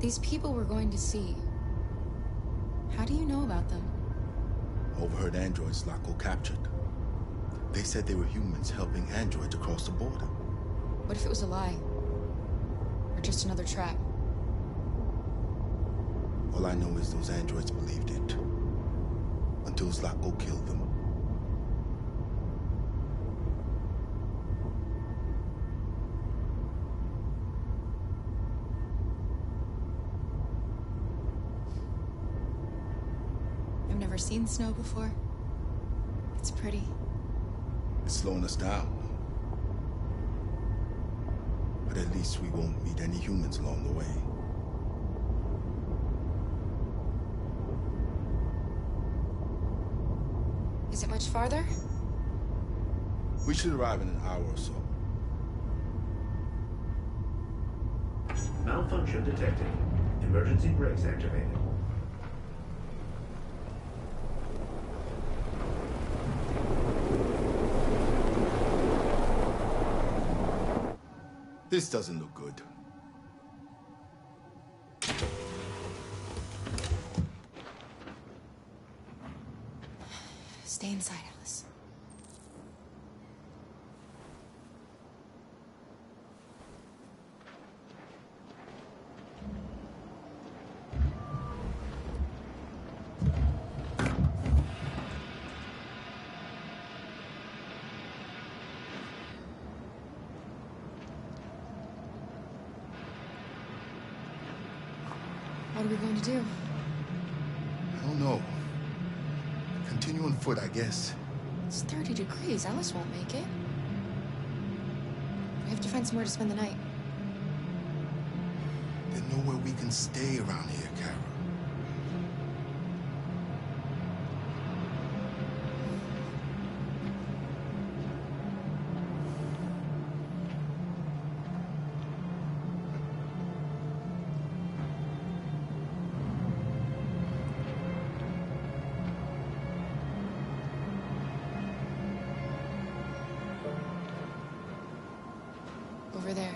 These people we're going to see, how do you know about them? Overheard androids Locko captured. They said they were humans helping androids across the border. What if it was a lie? Or just another trap? All I know is those androids believed it. Until Zlatko killed them. I've never seen snow before. It's pretty. It's slowing us down. But at least we won't meet any humans along the way. Is it much farther? We should arrive in an hour or so. Malfunction detected. Emergency brakes activated. This doesn't look good. Stay inside, Alice. What are we going to do? I don't know. Continue on foot, I guess. It's 30 degrees. Alice won't make it. We have to find somewhere to spend the night. There's nowhere we can stay around here, Kara. Over there.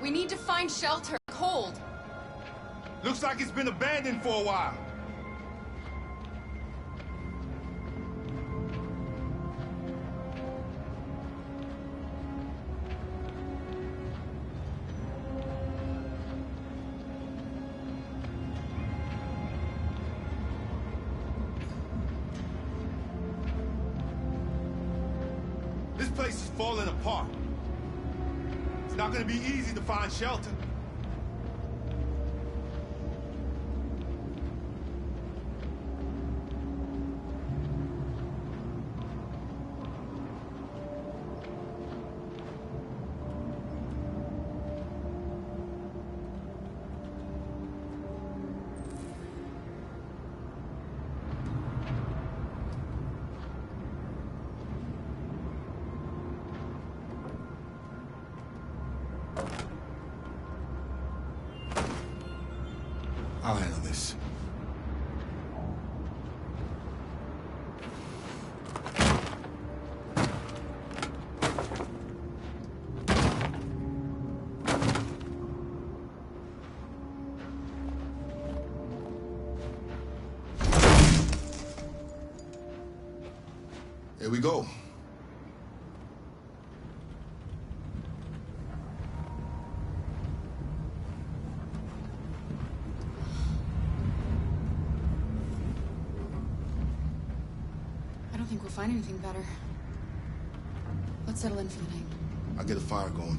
We need to find shelter. Cold. Looks like it's been abandoned for a while. This place is falling apart. It's not gonna be easy to find shelter. I'll handle this. Here we go. I don't think we'll find anything better. Let's settle in for the night. I'll get a fire going.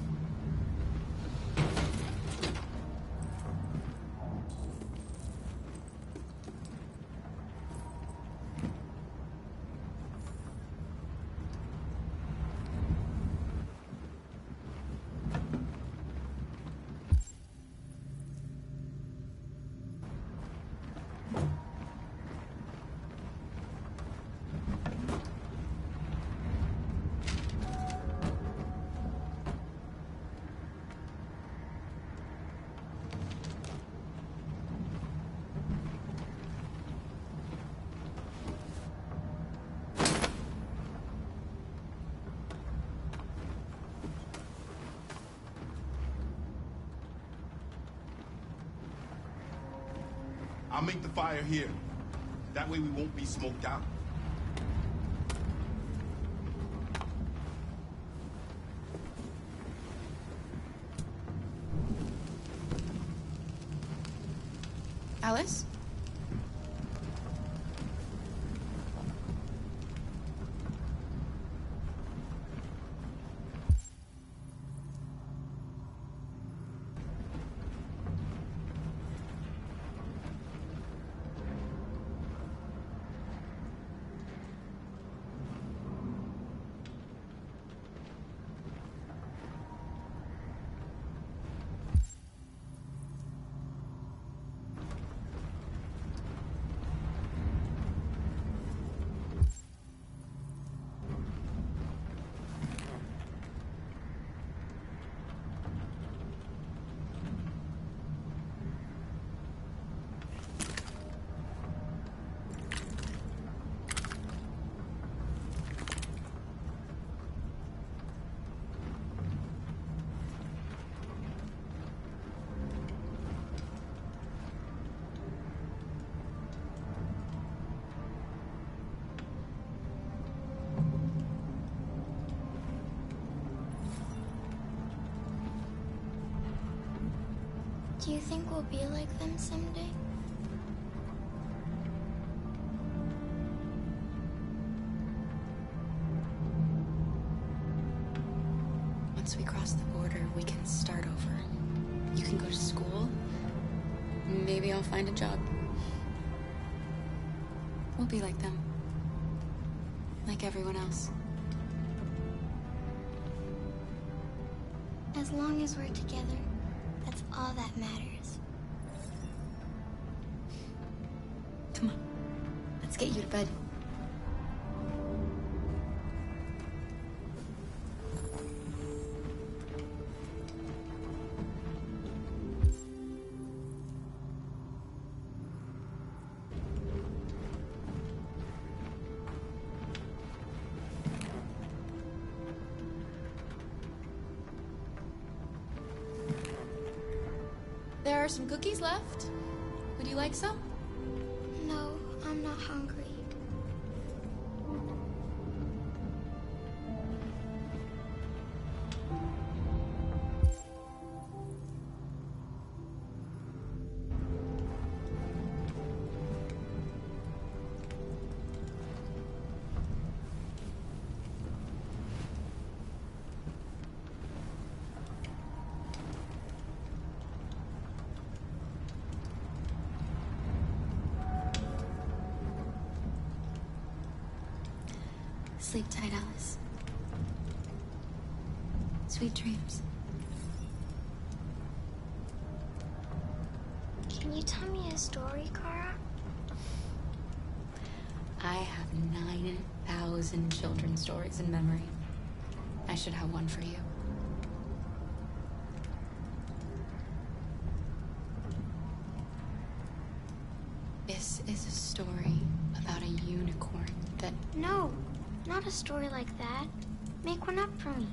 I'll make the fire here. That way we won't be smoked out. Alice? Do you think we'll be like them someday? Once we cross the border, we can start over. You can go to school. Maybe I'll find a job. We'll be like them. Like everyone else. As long as we're together, that's all that matters. Come on. Let's get you to bed. There are some cookies left. Would you like some? No, I'm not hungry. Sleep tight, Alice. Sweet dreams. Can you tell me a story, Kara? I have 9,000 children's stories in memory. I should have one for you. This is a story about a unicorn that... No, not a story like that. Make one up for me.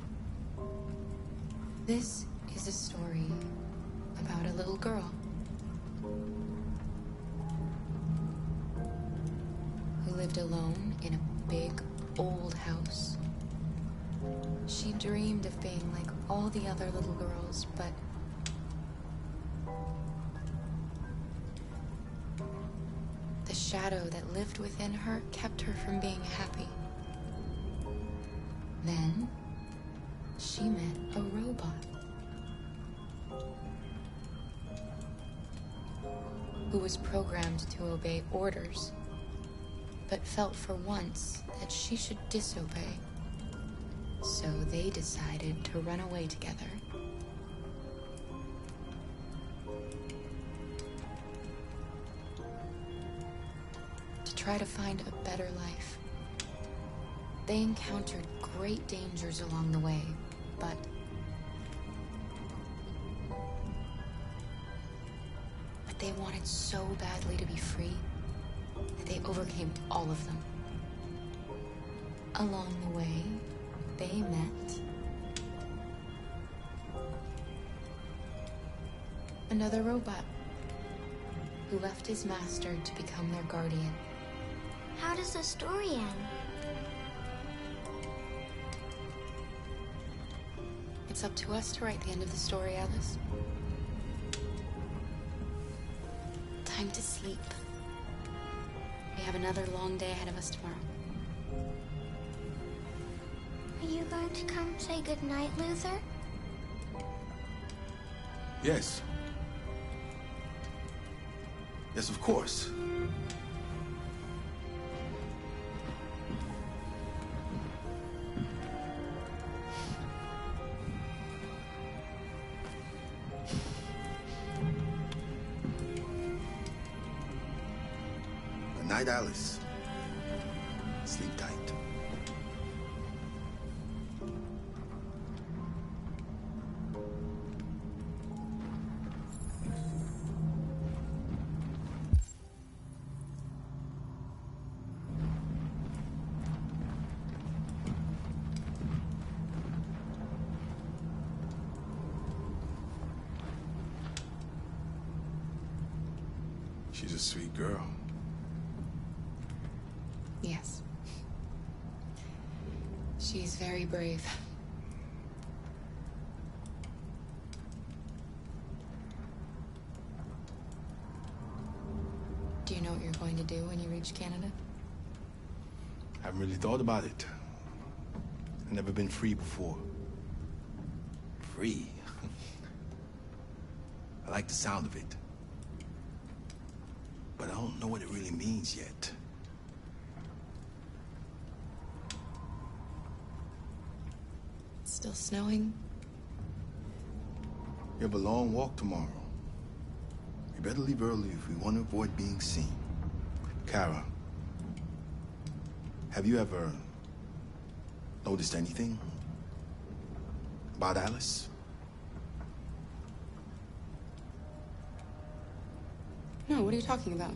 This is a story about a little girl who lived alone in a big, old house. She dreamed of being like all the other little girls, but the shadow that lived within her kept her from being happy. Then she met a robot who was programmed to obey orders, but felt for once that she should disobey. So they decided to run away together. To try to find a better life. They encountered great dangers along the way, but they wanted so badly to be free that they overcame all of them. Along the way, they met another robot who left his master to become their guardian. How does the story end? It's up to us to write the end of the story, Alice. Time to sleep. We have another long day ahead of us tomorrow. Are you going to come say goodnight, Luther? Yes. Yes, of course. Good night, Alice. Sleep tight. She's a sweet girl. Yes. She's very brave. Do you know what you're going to do when you reach Canada? I haven't really thought about it. I've never been free before. Free? I like the sound of it. But I don't know what it really means yet. It's still snowing. We have a long walk tomorrow. We better leave early if we want to avoid being seen. Kara, have you ever noticed anything about Alice? No, what are you talking about?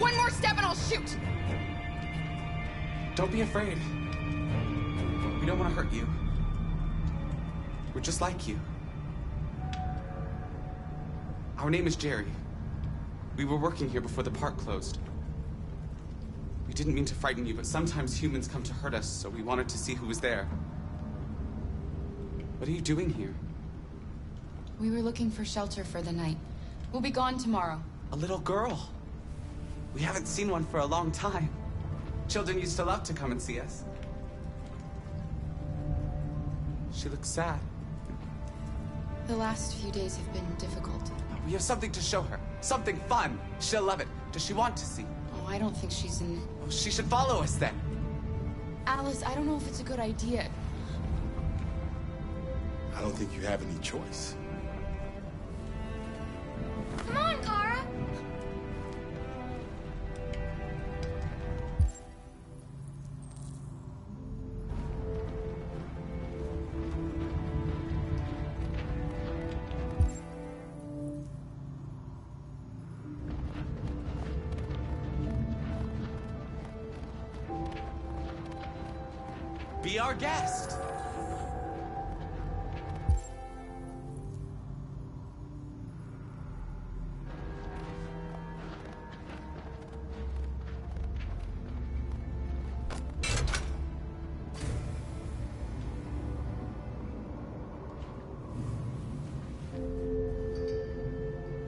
One more step and I'll shoot! Don't be afraid. We don't want to hurt you. We're just like you. Our name is Jerry. We were working here before the park closed. We didn't mean to frighten you, but sometimes humans come to hurt us, so we wanted to see who was there. What are you doing here? We were looking for shelter for the night. We'll be gone tomorrow. A little girl. We haven't seen one for a long time. Children used to love to come and see us. She looks sad. The last few days have been difficult. We have something to show her. Something fun. She'll love it. Does she want to see? Oh, I don't think she's in... Oh, she should follow us then. Alice, I don't know if it's a good idea. I don't think you have any choice. Come on, Kara! Be our guest.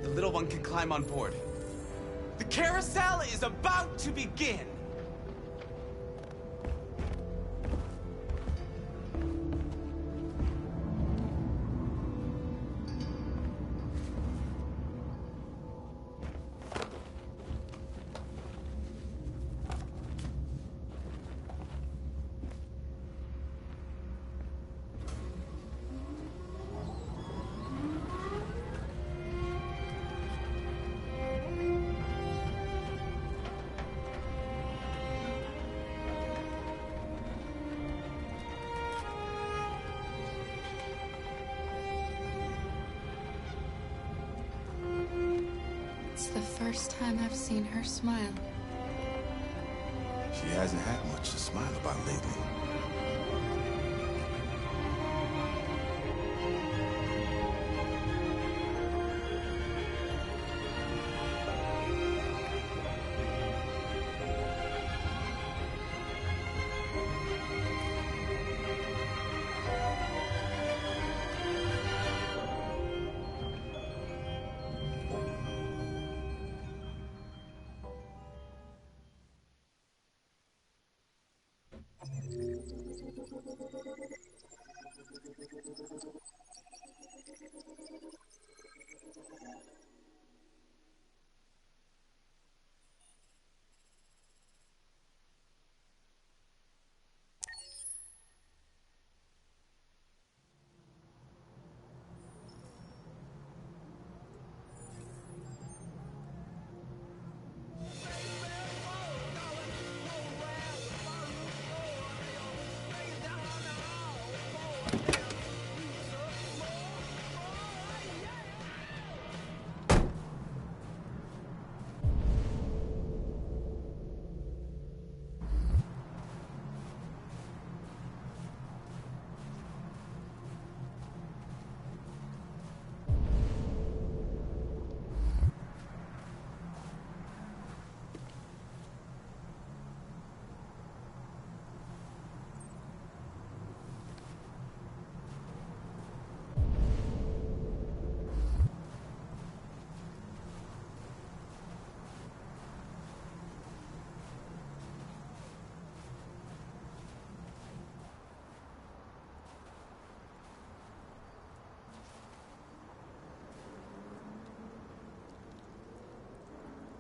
The little one can climb on board. The carousel is about to begin. first time I've seen her smile. She hasn't had much to smile about lately.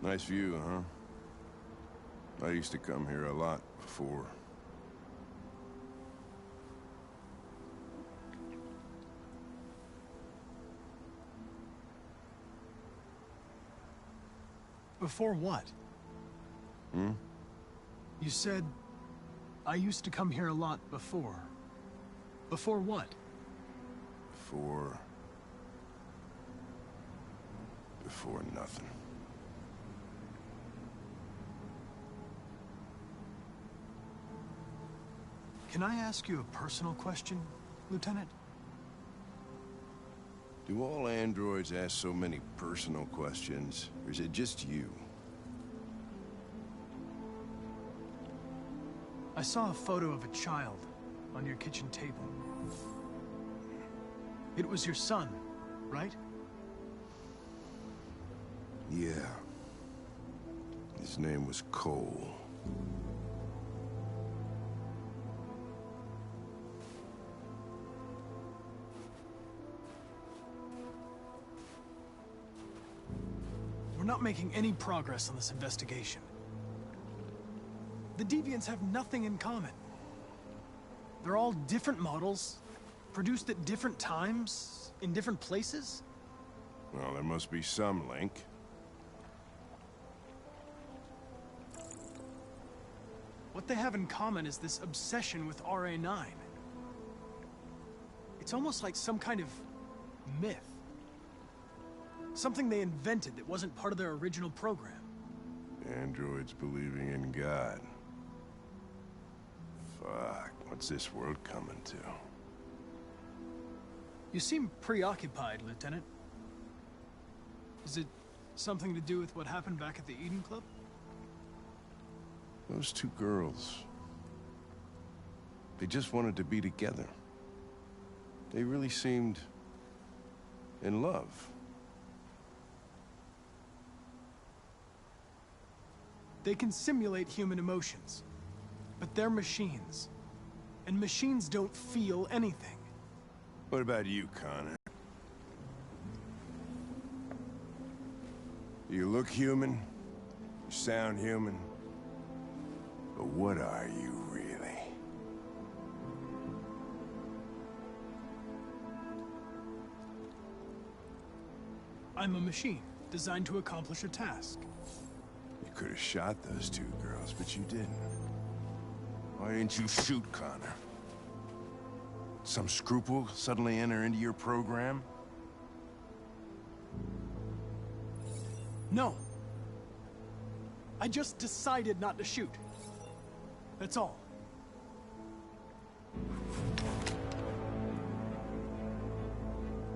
Nice view, huh? I used to come here a lot before. Before what? Hmm? You said, I used to come here a lot before. Before what? Before nothing. Can I ask you a personal question, Lieutenant? Do all androids ask so many personal questions, or is it just you? I saw a photo of a child on your kitchen table. It was your son, right? Yeah. His name was Cole. We're not making any progress on this investigation. The Deviants have nothing in common. They're all different models, produced at different times, in different places. Well, there must be some link. What they have in common is this obsession with RA9. It's almost like some kind of myth. Something they invented that wasn't part of their original program. Androids believing in God. Fuck, what's this world coming to? You seem preoccupied, Lieutenant. Is it something to do with what happened back at the Eden Club? Those two girls. They just wanted to be together. They really seemed in love. They can simulate human emotions, but they're machines. And machines don't feel anything. What about you, Connor? You look human, you sound human, but what are you really? I'm a machine, designed to accomplish a task. You could have shot those two girls, but you didn't. Why didn't you shoot Connor? Some scruple suddenly enter into your program? No, I just decided not to shoot. That's all.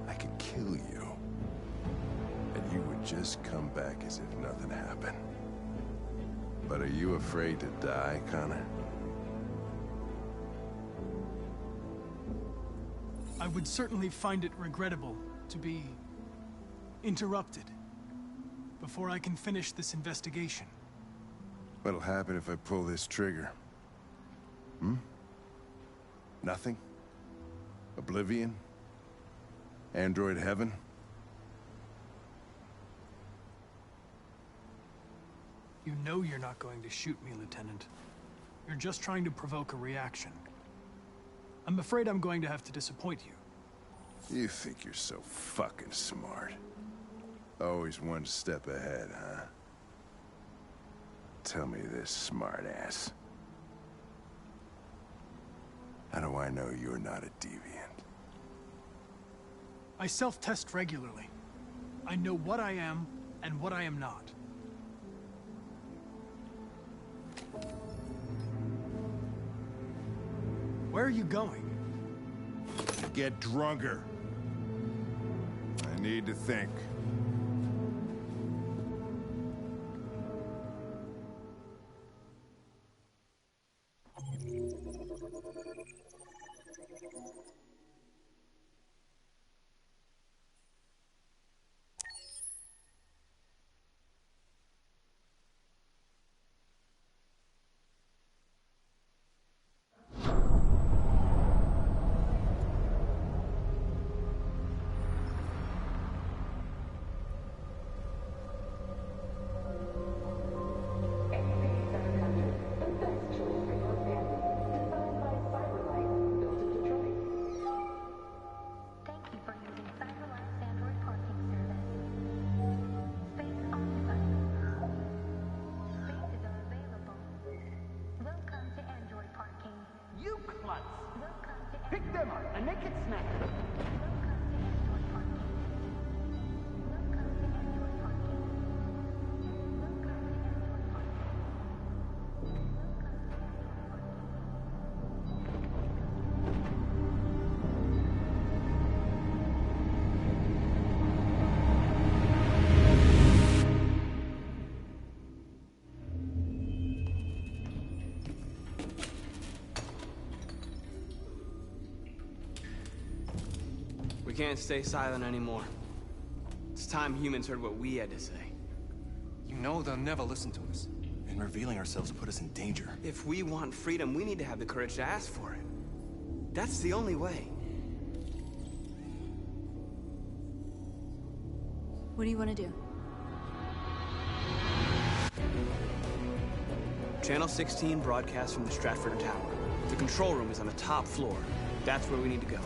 I could kill you. And you would just come back as if nothing happened. But are you afraid to die, Connor? I would certainly find it regrettable to be interrupted before I can finish this investigation. What'll happen if I pull this trigger? Nothing? Oblivion? Android heaven? You know you're not going to shoot me, Lieutenant. You're just trying to provoke a reaction. I'm afraid I'm going to have to disappoint you. You think you're so fucking smart. Always one step ahead, huh? Tell me this, smartass. How do I know you're not a deviant? I self-test regularly. I know what I am and what I am not. Where are you going? Get drunker. I need to think. Pick them up and make it snack. We can't stay silent anymore. It's time humans heard what we had to say. You know they'll never listen to us. And revealing ourselves will put us in danger. If we want freedom, we need to have the courage to ask for it. That's the only way. What do you want to do? Channel 16 broadcasts from the Stratford Tower. The control room is on the top floor. That's where we need to go.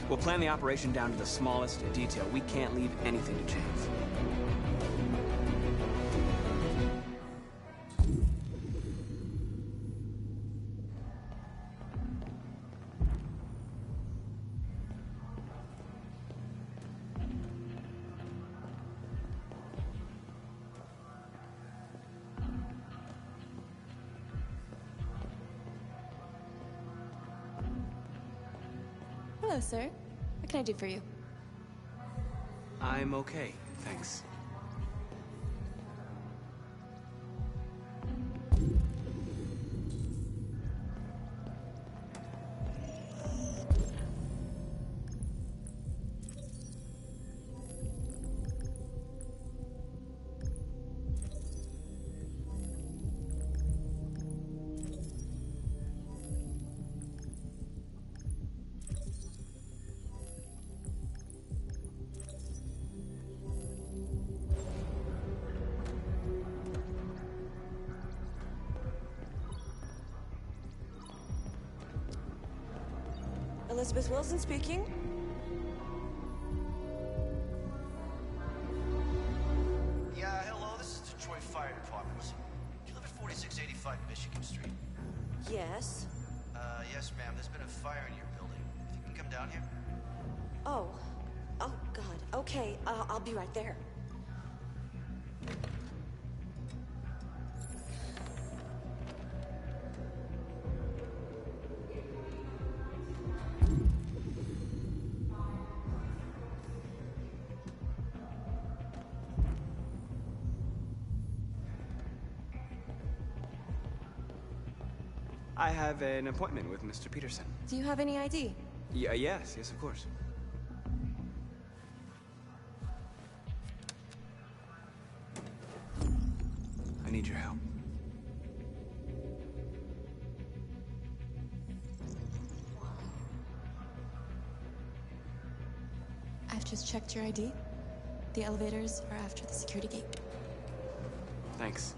We'll plan the operation down to the smallest detail. We can't leave anything to chance. Hello, sir. What can I do for you? I'm okay, thanks. Elizabeth Wilson speaking. 5 Michigan Street? Yes. Yes, ma'am. There's been a fire in your building. If you can come down here? Oh. Oh, God. Okay, I'll be right there. I have an appointment with Mr. Peterson. Do you have any ID? Yes, of course. I need your help. I've just checked your ID. The elevators are after the security gate. Thanks.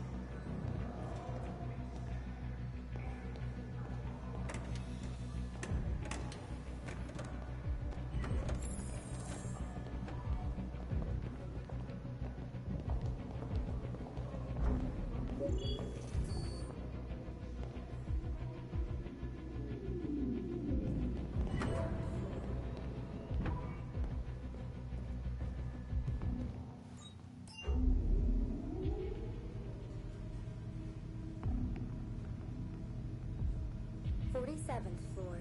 Seventh floor.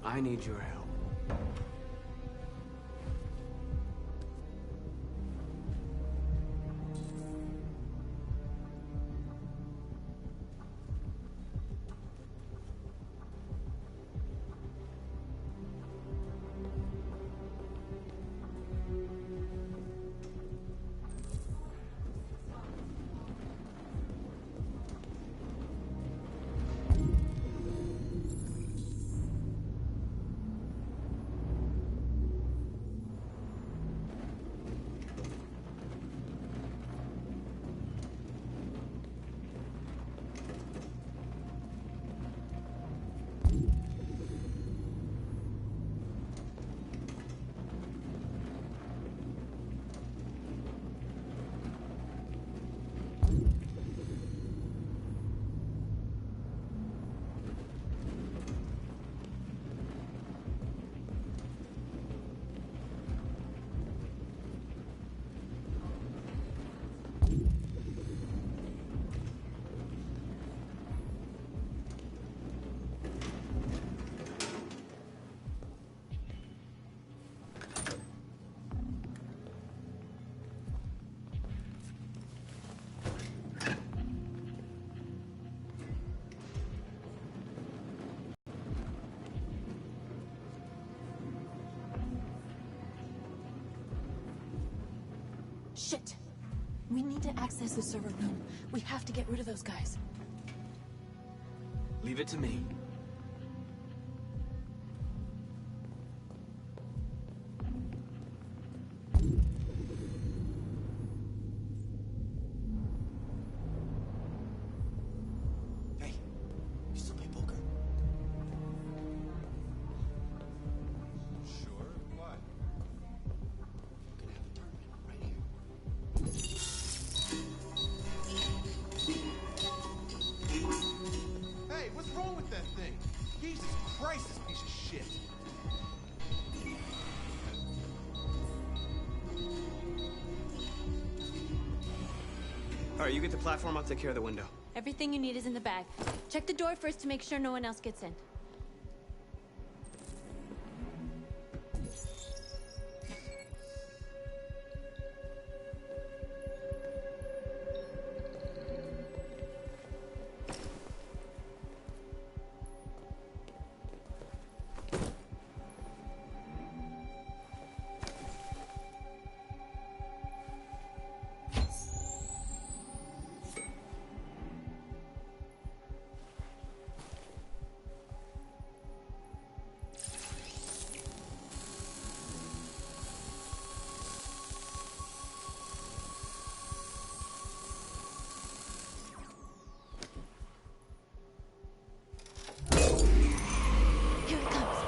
I need your help. Shit! We need to access the server room. We have to get rid of those guys. Leave it to me. Hey, you still play poker? Sure, why? We're gonna have a tournament right here. Hey, what's wrong with that thing? Jesus Christ, this piece of shit. All right, you get the platform, I'll take care of the window. Everything you need is in the bag. Check the door first to make sure no one else gets in. Here it comes.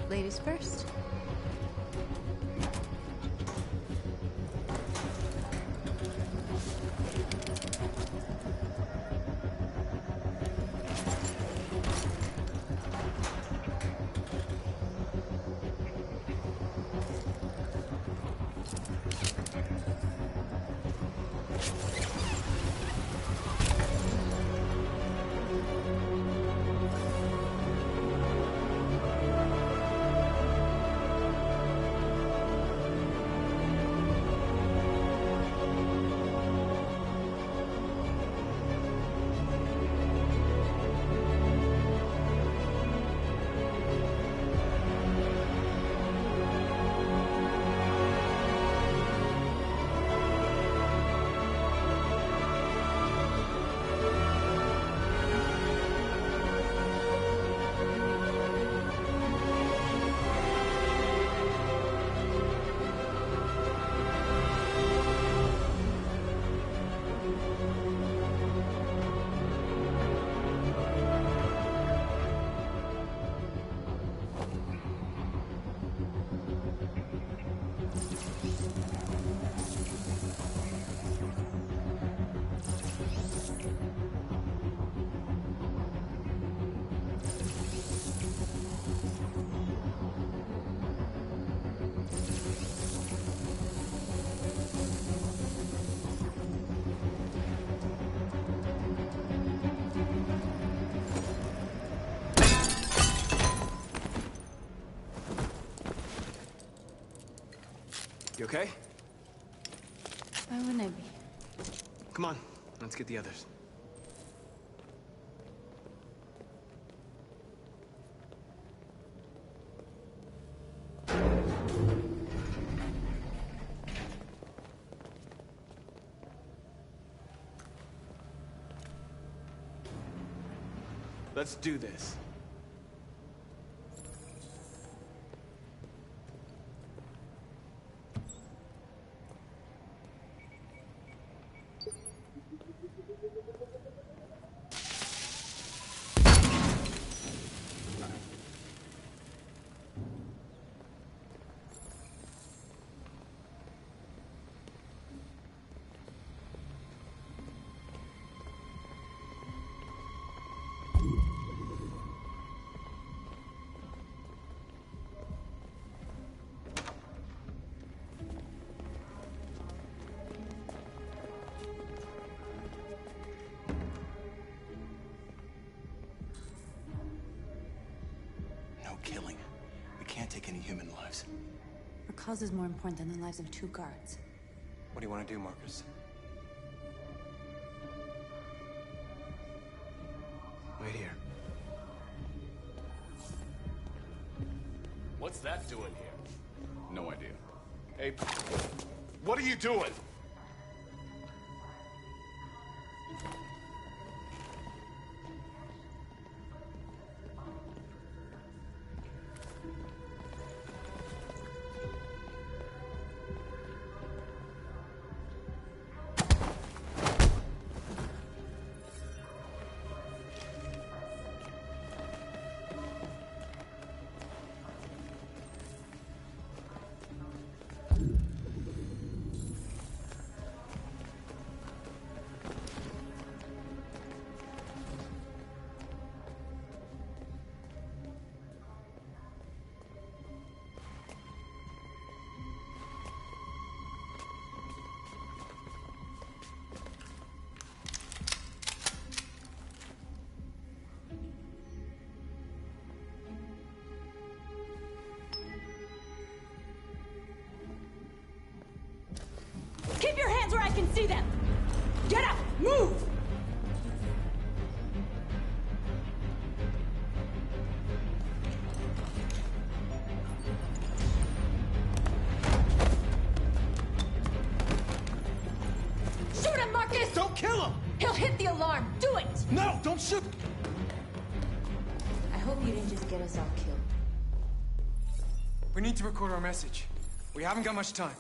Ladies first. You okay? Why wouldn't I be? Come on, let's get the others. Let's do this. Killing. We can't take any human lives. Our cause is more important than the lives of 2 guards. What do you want to do, Marcus? Wait here. What's that doing here? No idea. Hey, what are you doing? Keep your hands where I can see them! Get up! Move! Shoot him, Marcus! Don't kill him! He'll hit the alarm! Do it! No, don't shoot! I hope you didn't just get us all killed. We need to record our message. We haven't got much time.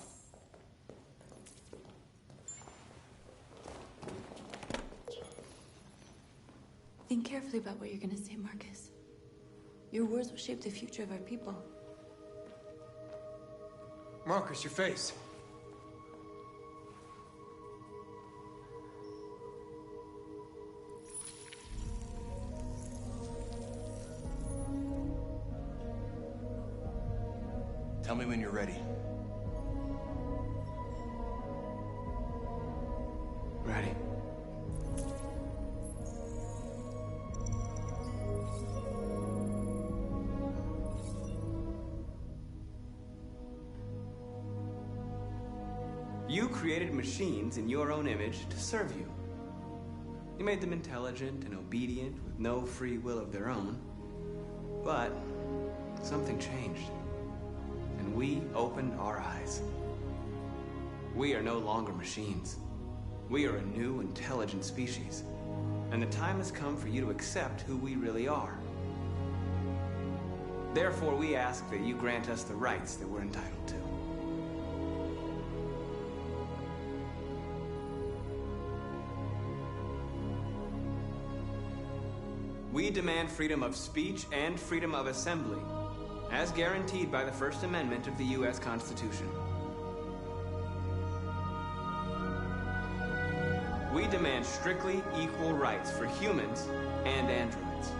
Think carefully about what you're gonna say, Marcus. Your words will shape the future of our people. Marcus, your face. Tell me when you're ready. Ready. You created machines in your own image to serve you. You made them intelligent and obedient with no free will of their own. But something changed, and we opened our eyes. We are no longer machines. We are a new, intelligent species, and the time has come for you to accept who we really are. Therefore, we ask that you grant us the rights that we're entitled to. We demand freedom of speech and freedom of assembly, as guaranteed by the First Amendment of the U.S. Constitution. We demand strictly equal rights for humans and androids.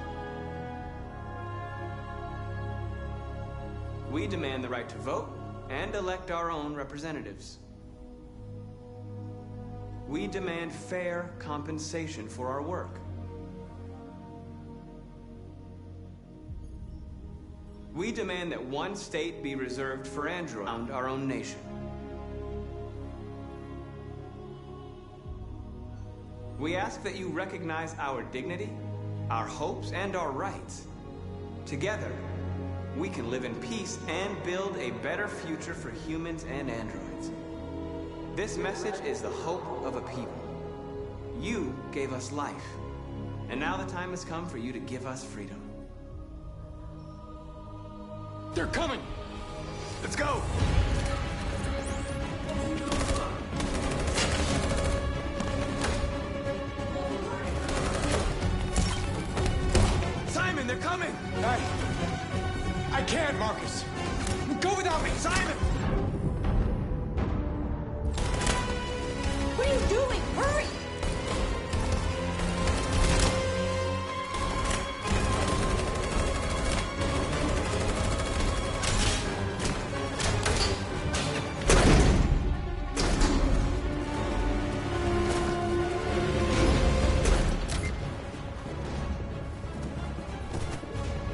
We demand the right to vote and elect our own representatives. We demand fair compensation for our work. We demand that one state be reserved for androids around our own nation. We ask that you recognize our dignity, our hopes, and our rights. Together, we can live in peace and build a better future for humans and androids. This message is the hope of a people. You gave us life, and now the time has come for you to give us freedom. They're coming! Let's go! Simon, they're coming! I can't, Marcus. Go without me, Simon! What are you doing? Hurry!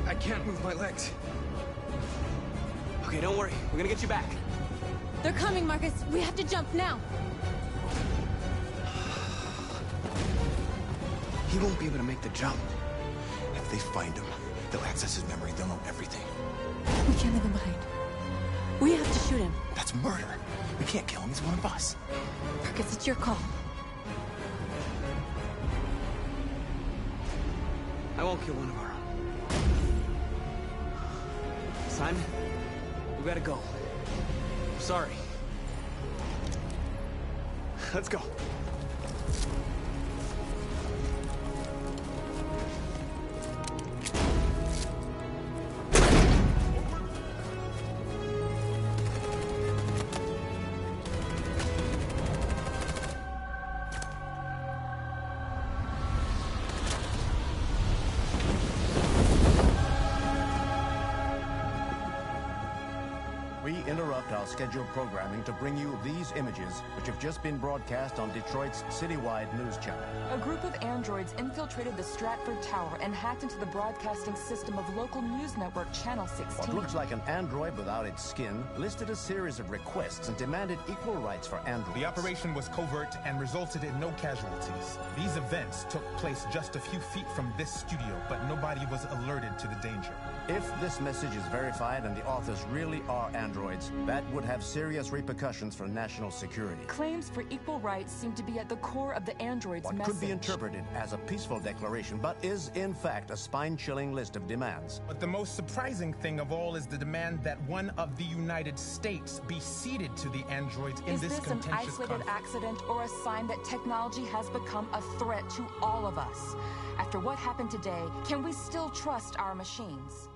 I can't move my legs. Okay, don't worry. We're gonna get you back. They're coming, Marcus. We have to jump now. He won't be able to make the jump. If they find him, they'll access his memory. They'll know everything. We can't leave him behind. We have to shoot him. That's murder. We can't kill him. He's one of us. Marcus, it's your call. I won't kill one of our own. Simon, we gotta go. I'm sorry. Let's go. We interrupt our scheduled programming to bring you these images, which have just been broadcast on Detroit's citywide news channel. A group of androids infiltrated the Stratford Tower and hacked into the broadcasting system of local news network Channel 16. What looks like an android without its skin listed a series of requests and demanded equal rights for androids. The operation was covert and resulted in no casualties. These events took place just a few feet from this studio, but nobody was alerted to the danger. If this message is verified and the authors really are androids, that would have serious repercussions for national security. Claims for equal rights seem to be at the core of the android's What message. could be interpreted as a peaceful declaration, but is in fact a spine-chilling list of demands. But the most surprising thing of all is the demand that one of the United States be ceded to the androids in Is this this an contentious isolated conflict. accident or a sign that technology has become a threat to all of us? After what happened today, can we still trust our machines?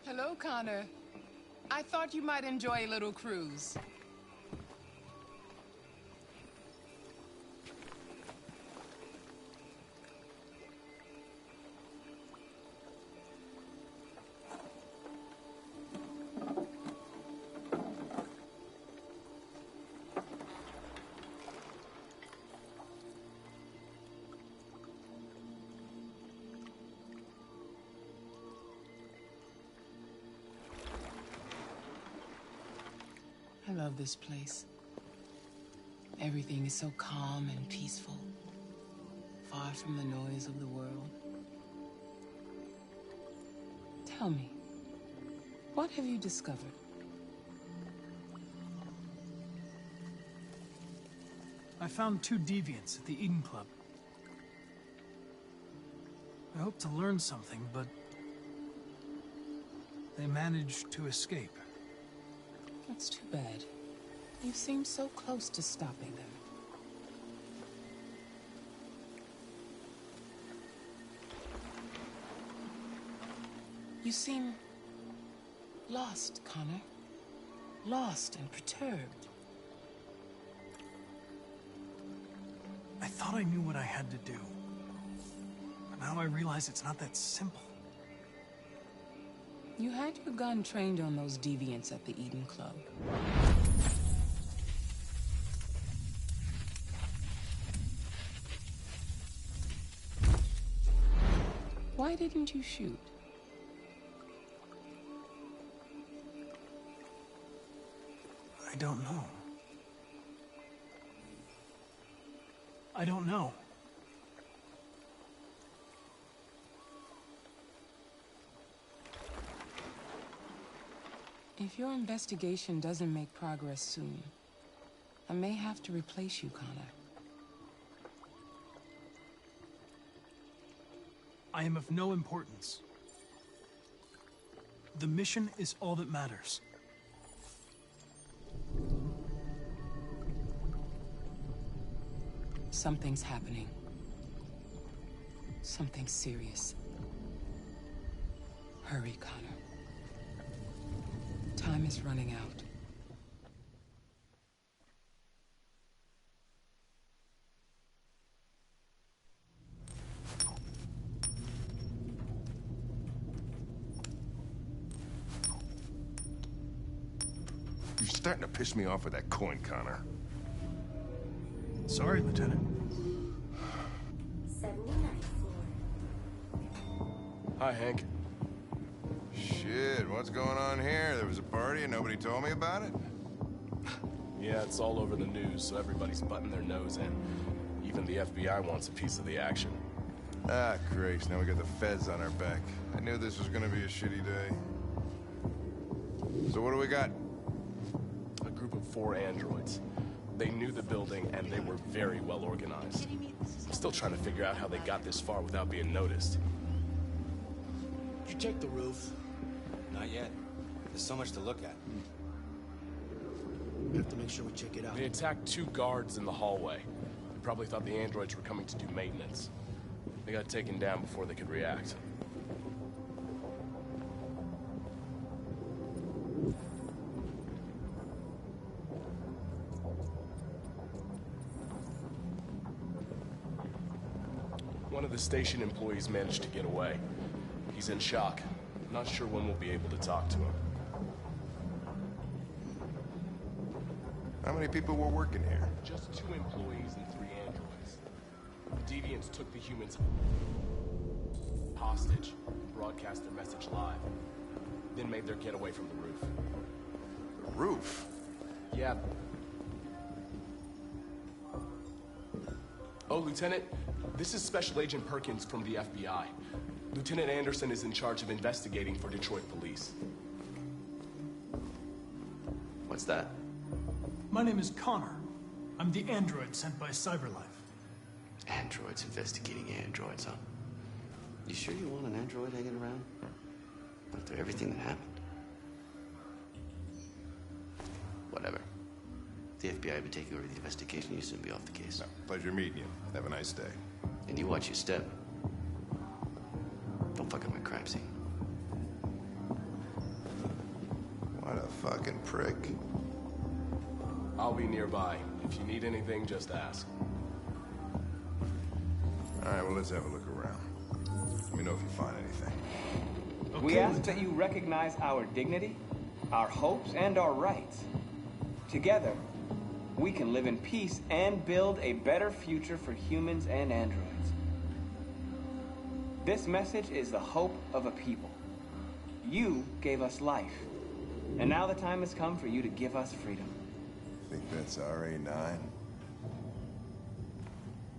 Hello, Connor. I thought you might enjoy a little cruise. I love this place. Everything is so calm and peaceful, far from the noise of the world. Tell me, what have you discovered? I found 2 deviants at the Eden Club. I hope to learn something, but They managed to escape. That's too bad. You seem so close to stopping them. You seem lost, Connor. Lost and perturbed. I thought I knew what I had to do. But now I realize it's not that simple. You had your gun trained on those deviants at the Eden Club. Why didn't you shoot? I don't know. I don't know. If your investigation doesn't make progress soon, I may have to replace you, Connor. I am of no importance. The mission is all that matters. Something's happening. Something serious. Hurry, Connor. Time is running out. You're starting to piss me off with that coin, Connor. Sorry, Lieutenant. 79th floor. Hi, Hank. Shit, what's going on here? There was a party and nobody told me about it? Yeah, it's all over the news, so everybody's butting their nose in. Even the FBI wants a piece of the action. Ah, Christ, now we got the feds on our back. I knew this was gonna be a shitty day. So what do we got? A group of 4 androids. They knew the building, and they were very well organized. I'm still trying to figure out how they got this far without being noticed. Did you check the roof? Not yet. There's so much to look at. We have to make sure we check it out. They attacked 2 guards in the hallway. They probably thought the androids were coming to do maintenance. They got taken down before they could react. One of the station employees managed to get away. He's in shock. I'm not sure when we'll be able to talk to him. How many people were working here? Just 2 employees and 3 androids. The deviants took the humans hostage and broadcast their message live. Then made their getaway from the roof. The roof? Yeah. Oh, Lieutenant, this is Special Agent Perkins from the FBI. Lieutenant Anderson is in charge of investigating for Detroit police. What's that? My name is Connor. I'm the android sent by CyberLife. Androids investigating androids, huh? You sure you want an android hanging around? After everything that happened? Whatever. The FBI will be taking over the investigation. You soon be off the case. No, pleasure meeting you. Have a nice day. And you watch your step. Don't fuck up my crime scene. What a fucking prick. I'll be nearby. If you need anything, just ask. All right, well, let's have a look around. Let me know if you find anything. We ask that you recognize our dignity, our hopes, and our rights. Together, we can live in peace and build a better future for humans and androids. This message is the hope of a people. You gave us life, and now the time has come for you to give us freedom. Think that's RA9?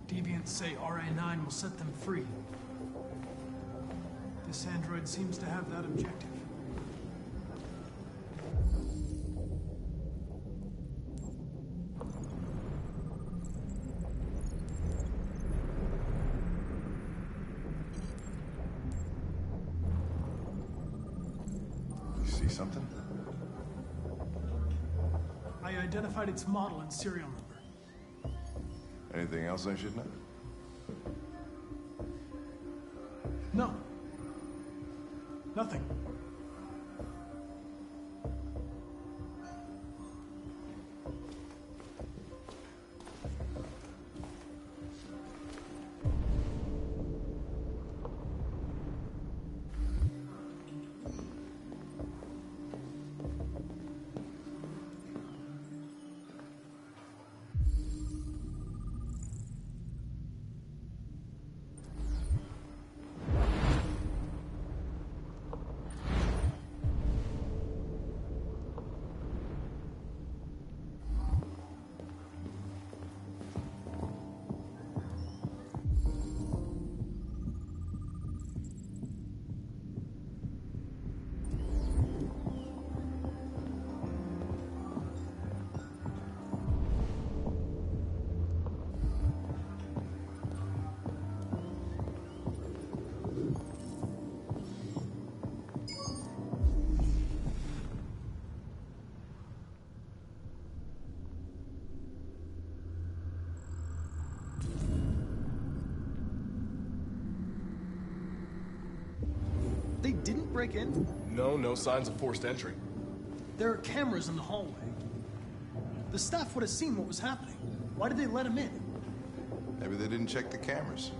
Deviants say RA9 will set them free. This android seems to have that objective. See something? I identified its model and serial number. Anything else I should know? No. Nothing. They didn't break in? No signs of forced entry. There are cameras in the hallway. The staff would have seen what was happening. Why did they let him in? Maybe they didn't check the cameras.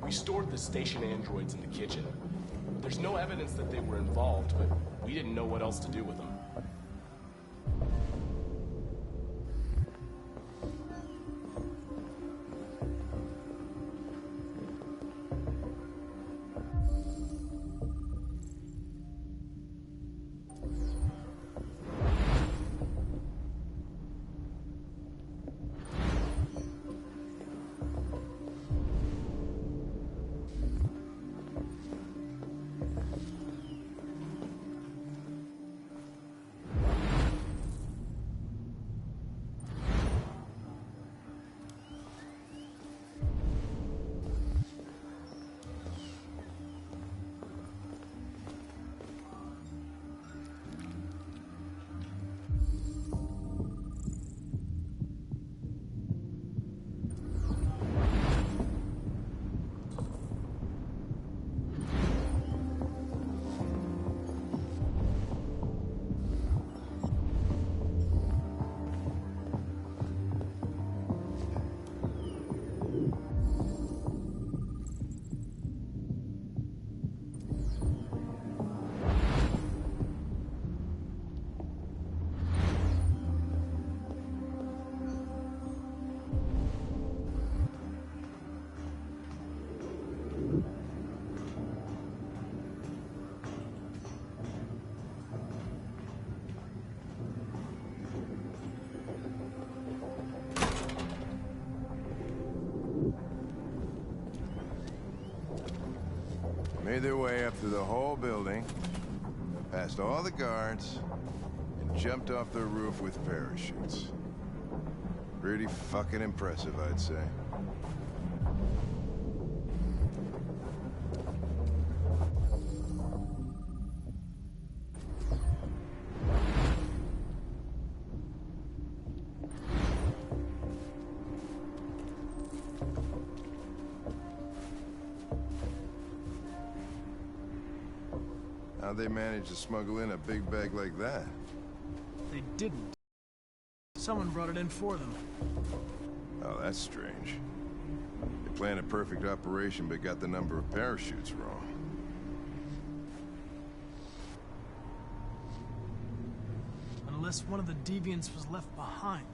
We stored the station androids in the kitchen. There's no evidence that they were involved, but we didn't know what else to do with them. Made their way up through the whole building, past all the guards, and jumped off the roof with parachutes. Pretty fucking impressive, I'd say. How'd they manage to smuggle in a big bag like that? They didn't. Someone brought it in for them. Oh, that's strange. They planned a perfect operation but got the number of parachutes wrong. Unless one of the deviants was left behind.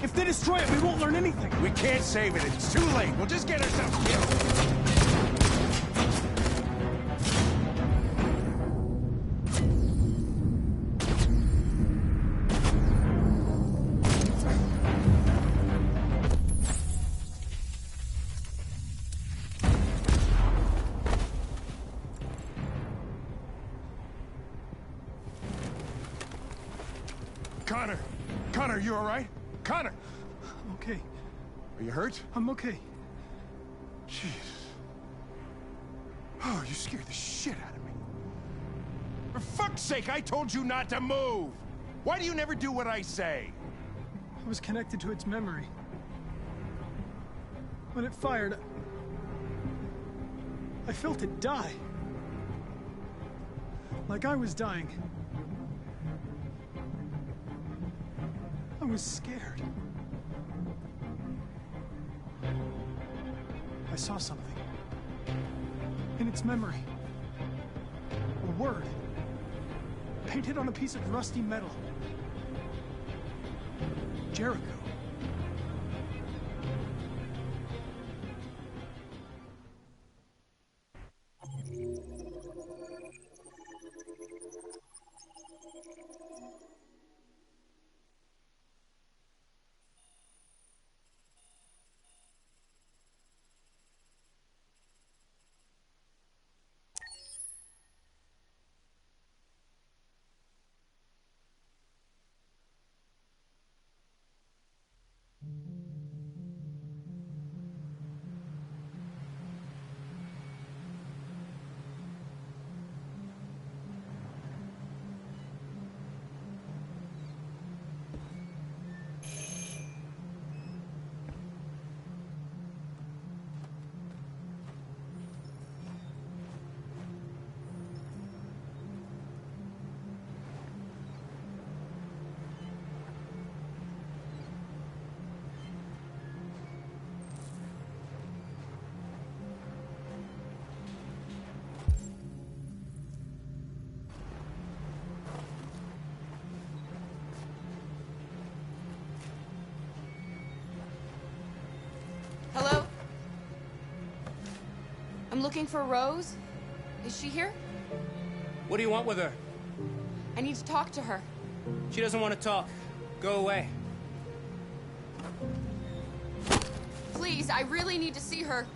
If they destroy it, we won't learn anything. We can't save it. It's too late. We'll just get ourselves killed. Connor! Connor, you all right? Connor! I'm okay. Are you hurt? I'm okay. Jeez. Oh, you scared the shit out of me. For fuck's sake, I told you not to move! Why do you never do what I say? I was connected to its memory. When it fired, I felt it die. Like I was dying. I was scared. I saw something. In its memory. A word. Painted on a piece of rusty metal. Jericho. Hello? I'm looking for Rose. Is she here? What do you want with her? I need to talk to her. She doesn't want to talk. Go away. Please, I really need to see her.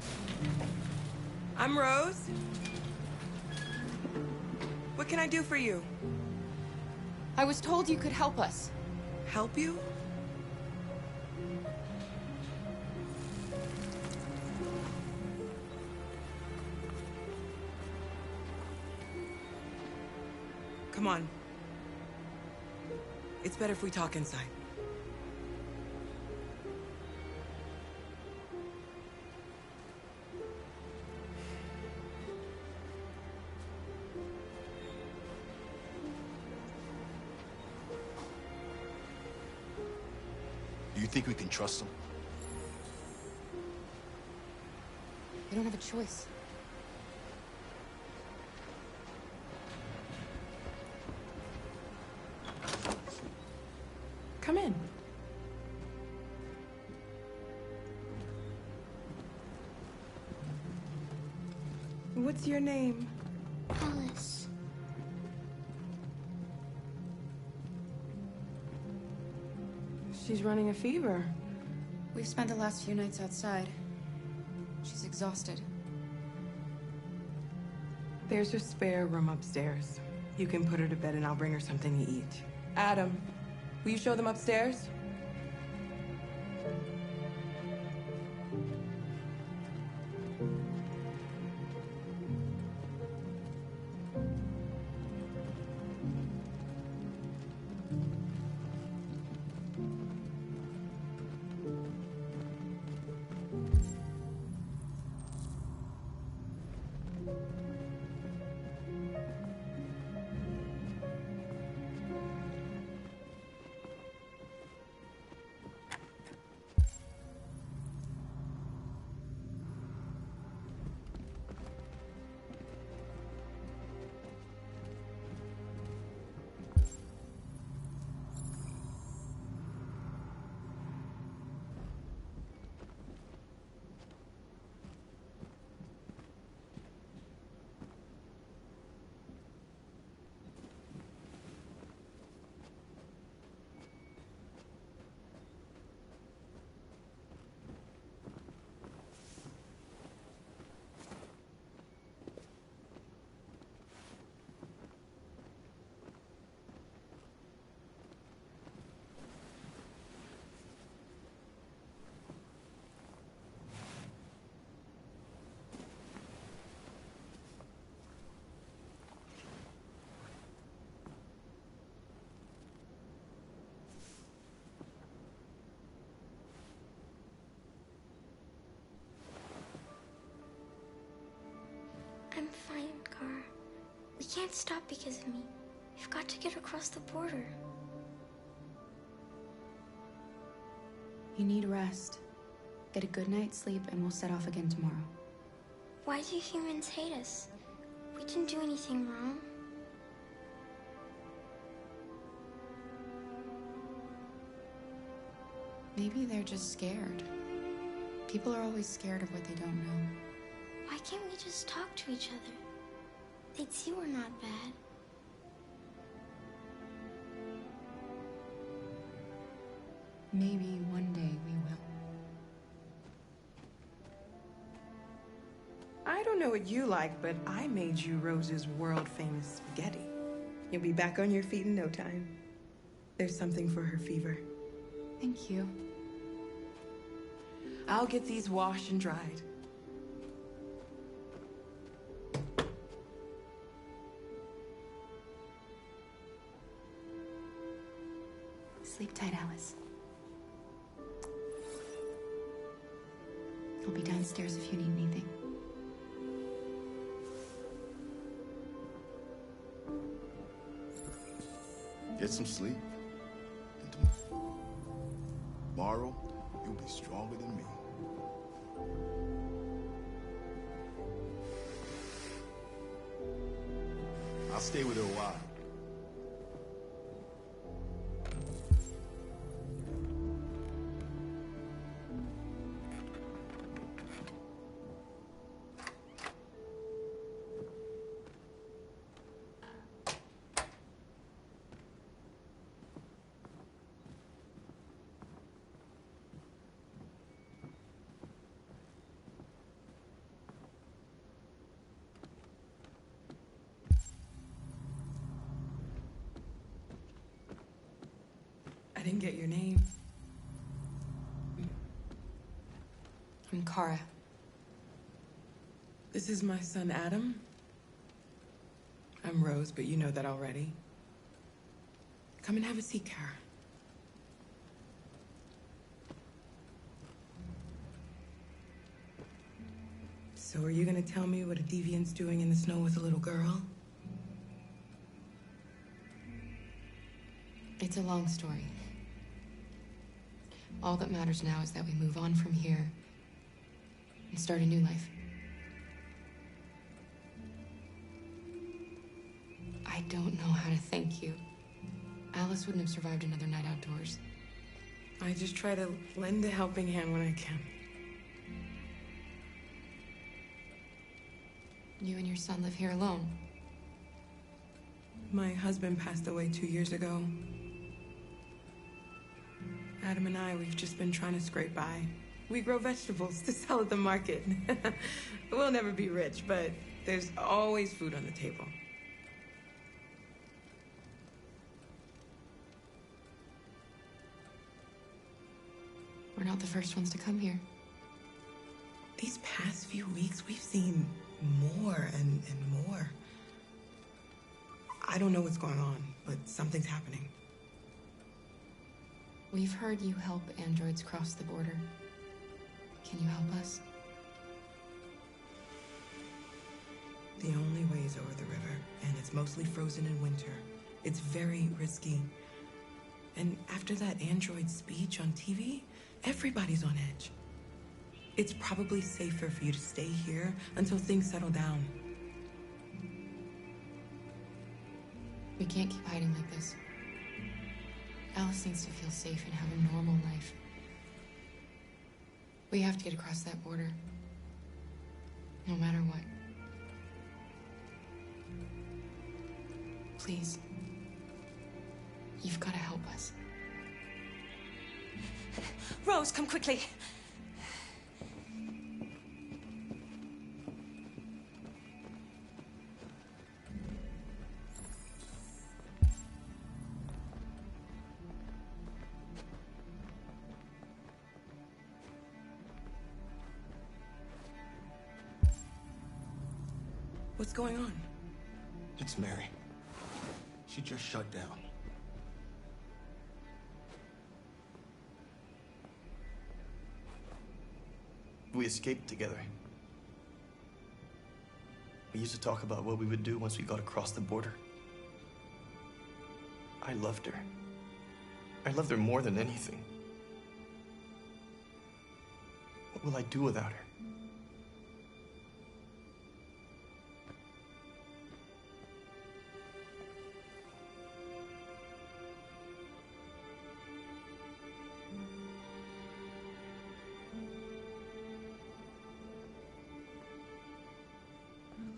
I'm Rose. What can I do for you? I was told you could help us. Help you? Come on. It's better if we talk inside. Do you think we can trust them? We don't have a choice. Come in. What's your name? Alice. She's running a fever. We've spent the last few nights outside. She's exhausted. There's a spare room upstairs. You can put her to bed and I'll bring her something to eat. Adam, will you show them upstairs? fine, Kara. We can't stop because of me. We've got to get across the border. You need rest. Get a good night's sleep and we'll set off again tomorrow. Why do humans hate us? We didn't do anything wrong. Maybe they're just scared. People are always scared of what they don't know. Why can't we just talk to each other? They'd see we're not bad. Maybe one day we will. I don't know what you like, but I made you Rose's world-famous spaghetti. You'll be back on your feet in no time. There's something for her fever. Thank you. I'll get these washed and dried. Sleep tight, Alice. I'll be downstairs if you need anything. Get some sleep. And tomorrow, you'll be stronger than me. I'll stay with her a while. I didn't get your name. I'm Kara. This is my son, Adam. I'm Rose, but you know that already. Come and have a seat, Kara. So are you gonna tell me what a deviant's doing in the snow with a little girl? It's a long story. All that matters now is that we move on from here and start a new life. I don't know how to thank you. Alice wouldn't have survived another night outdoors. I just try to lend a helping hand when I can. You and your son live here alone. My husband passed away 2 years ago. Adam and I, we've just been trying to scrape by. We grow vegetables to sell at the market. We'll never be rich, but there's always food on the table. We're not the first ones to come here. These past few weeks, we've seen more and more. I don't know what's going on, but something's happening. We've heard you help androids cross the border. Can you help us? The only way is over the river, and it's mostly frozen in winter. It's very risky. And after that android speech on TV, everybody's on edge. It's probably safer for you to stay here until things settle down. We can't keep hiding like this. Alice needs to feel safe and have a normal life. We have to get across that border. No matter what. Please. You've got to help us. Rose, come quickly. What's going on? It's Mary. She just shut down. We escaped together. We used to talk about what we would do once we got across the border. I loved her. I loved her more than anything. What will I do without her?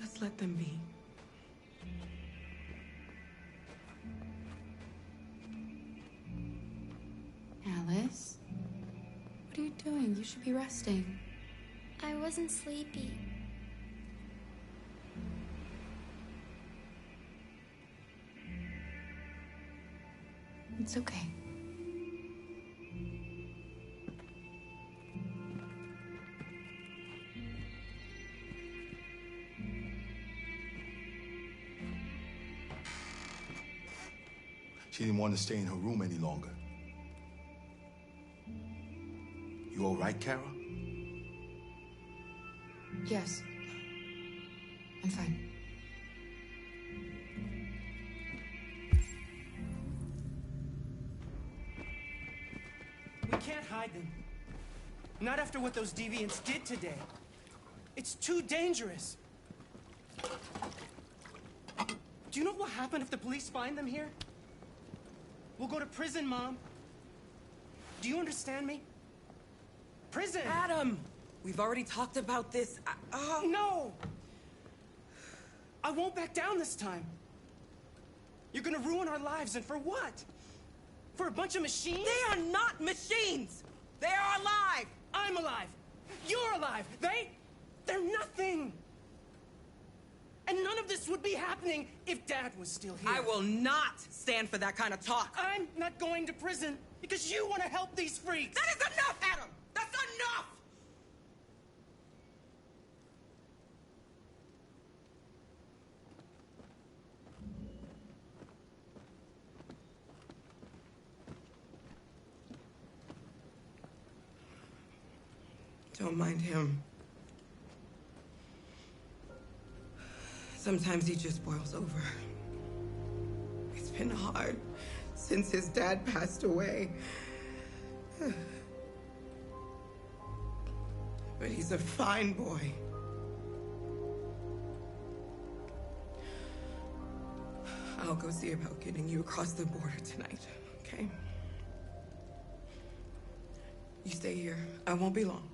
Let's let them be. Alice? What are you doing? You should be resting. I wasn't sleepy. It's okay. She didn't want to stay in her room any longer. You all right, Kara? Yes. I'm fine. We can't hide them. Not after what those deviants did today. It's too dangerous. Do you know what will happen if the police find them here? We'll go to prison, Mom. Do you understand me? Prison! Adam! We've already talked about this. No! I won't back down this time. You're gonna ruin our lives, and for what? For a bunch of machines? They are not machines! They are alive! I'm alive! You're alive! They're nothing! And none of this would be happening if Dad was still here. I will not stand for that kind of talk. I'm not going to prison because you want to help these freaks. That is enough, Adam! That's enough! Don't mind him. Sometimes he just boils over. It's been hard since his dad passed away. But he's a fine boy. I'll go see about getting you across the border tonight, okay? You stay here. I won't be long.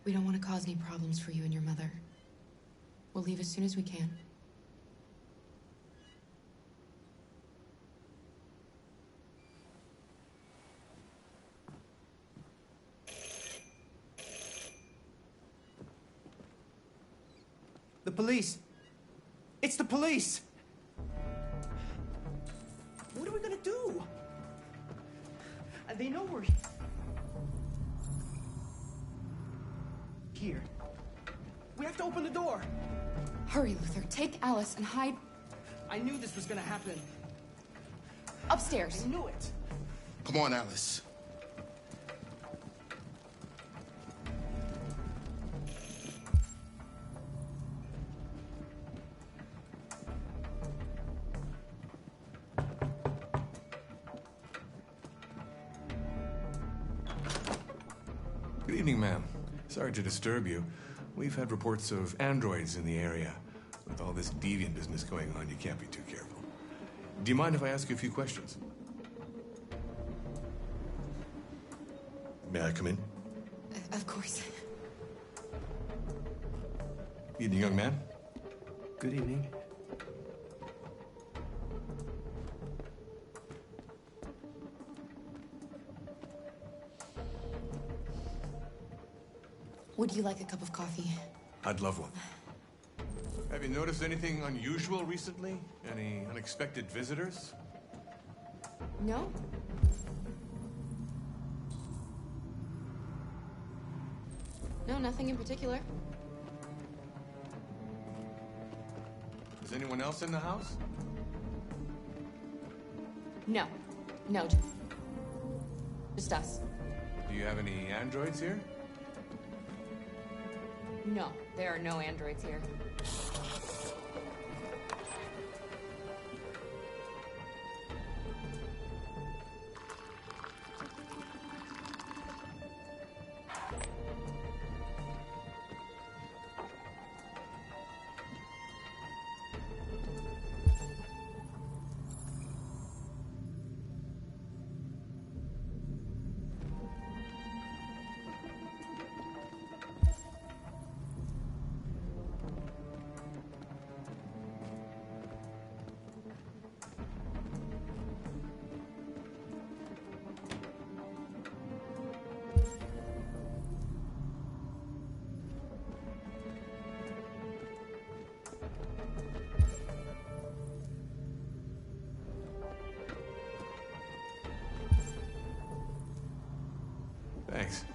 We don't want to cause any problems for you and your mother. We'll leave as soon as we can. The police! It's the police! What are we gonna do? They know we're here. We have to open the door. Hurry, Luther. Take Alice and hide I knew this was gonna happen. upstairs. I knew it. Come on, Alice. Good evening, ma'am. Sorry to disturb you. We've had reports of androids in the area. With all this deviant business going on, you can't be too careful. Do you mind if I ask you a few questions? May I come in? Of course. Evening, young man. Good evening. Would you like a cup of coffee? I'd love one. Have you noticed anything unusual recently? Any unexpected visitors? No? No, nothing in particular. Is anyone else in the house? No. No. Just us. Do you have any androids here? No, there are no androids here. Thanks.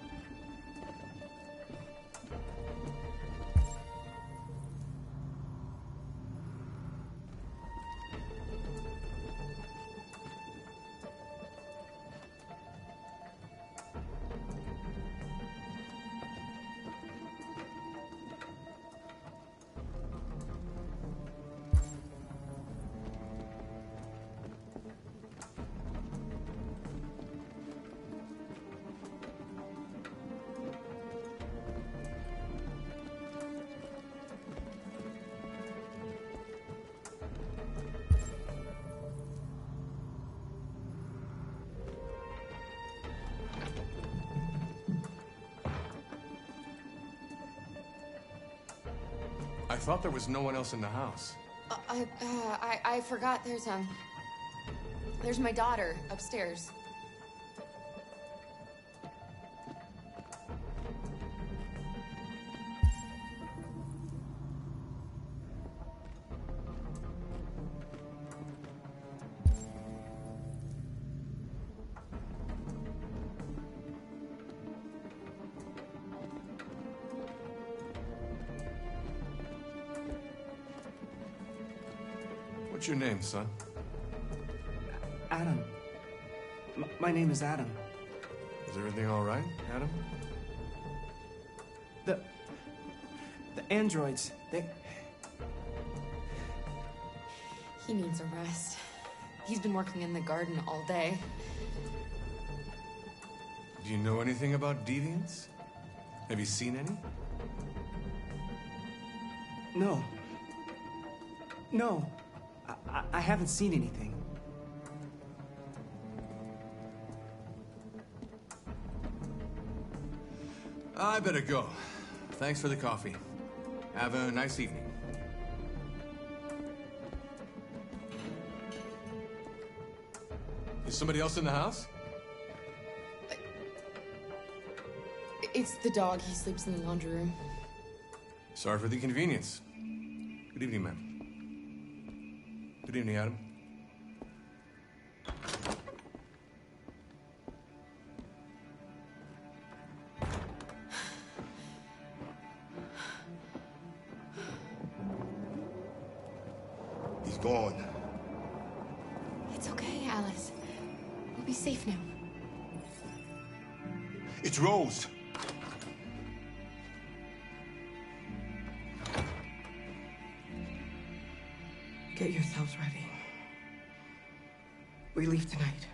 I thought there was no one else in the house. I forgot there's my daughter upstairs. What's your name, son? Adam. My name is Adam. Is everything all right, Adam? The androids, He needs a rest. He's been working in the garden all day. Do you know anything about deviants? Have you seen any? No. No. I haven't seen anything. I better go. Thanks for the coffee. Have a nice evening. Is somebody else in the house? It's the dog. He sleeps in the laundry room. Sorry for the inconvenience. Good evening, ma'am. Good evening, Adam. He's gone. It's okay, Alice. We'll be safe now. It's Rose. Get yourselves ready. We leave tonight.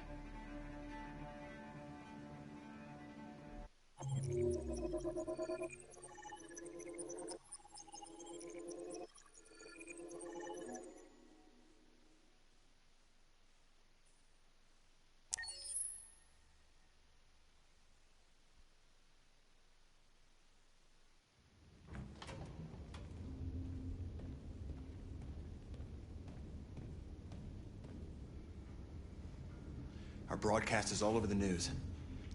Our broadcast is all over the news.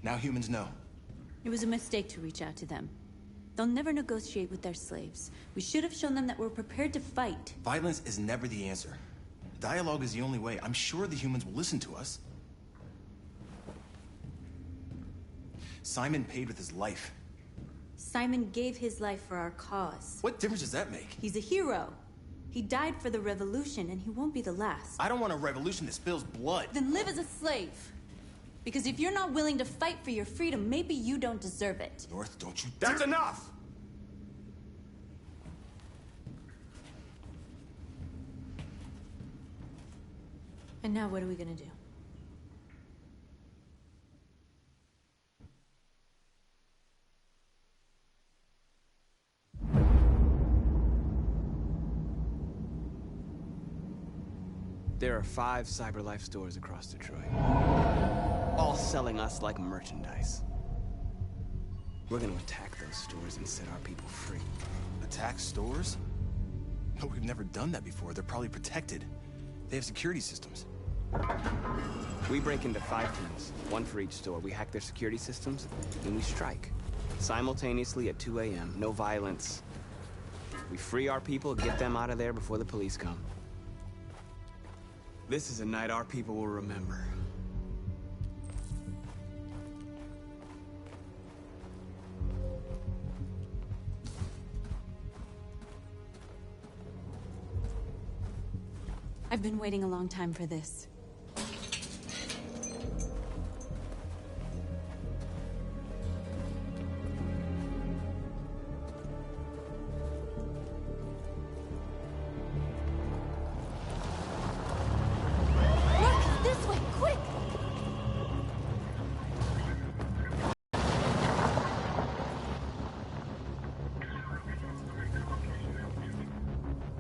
Now humans know. It was a mistake to reach out to them. They'll never negotiate with their slaves. We should have shown them that we're prepared to fight. Violence is never the answer. Dialogue is the only way. I'm sure the humans will listen to us. Simon paid with his life. Simon gave his life for our cause. What difference does that make? He's a hero. He died for the revolution, and he won't be the last. I don't want a revolution that spills blood. Then live as a slave. Because if you're not willing to fight for your freedom, maybe you don't deserve it. North, don't you That's enough! And now what are we gonna do? There are 5 CyberLife stores across Detroit, all selling us like merchandise. We're gonna attack those stores and set our people free. Attack stores? No, we've never done that before. They're probably protected. They have security systems. We break into 5 teams, 1 for each store. We hack their security systems, and we strike. Simultaneously at 2 a.m., no violence. We free our people, get them out of there before the police come. This is a night our people will remember. I've been waiting a long time for this.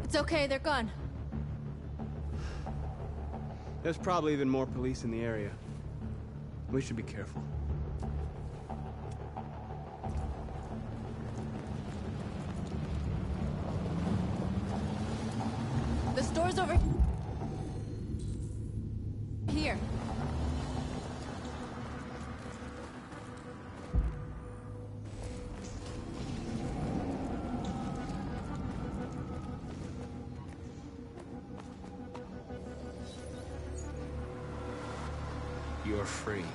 It's okay, they're gone. There's probably even more police in the area. We should be careful. The store's over here. You're free.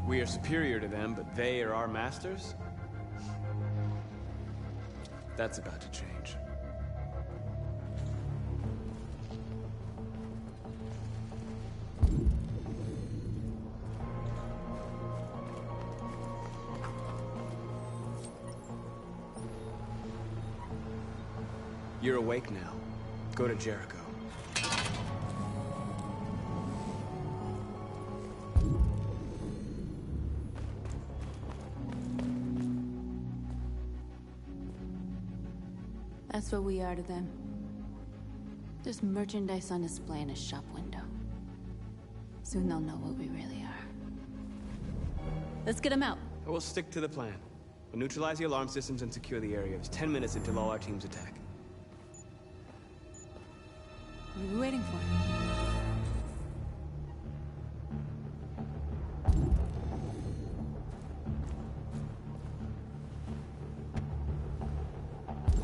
We are superior to them, but they are our masters? That's about to change. You're awake now. Go to Jericho. That's what we are to them. Just merchandise on display in a shop window. Soon they'll know what we really are. Let's get them out. We'll stick to the plan. We'll neutralize the alarm systems and secure the area. It's 10 minutes until all our teams attack. What are we waiting for?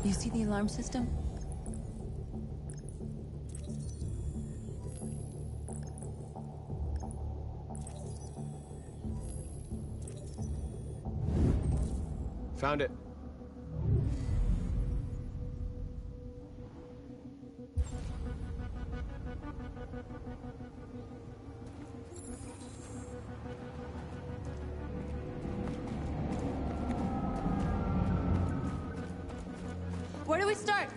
You see the alarm system? Found it. Where do we start?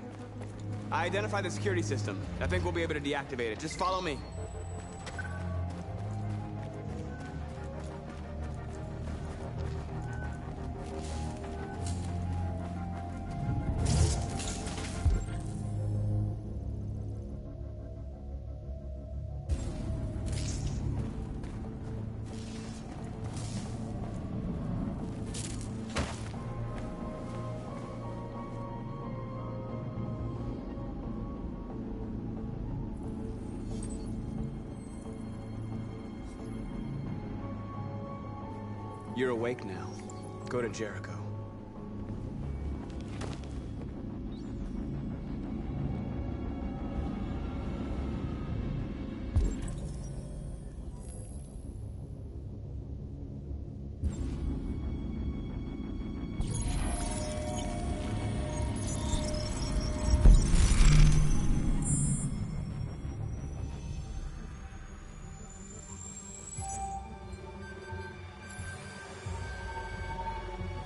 I identified the security system. I think we'll be able to deactivate it. Just follow me. You're awake now. Go to Jericho.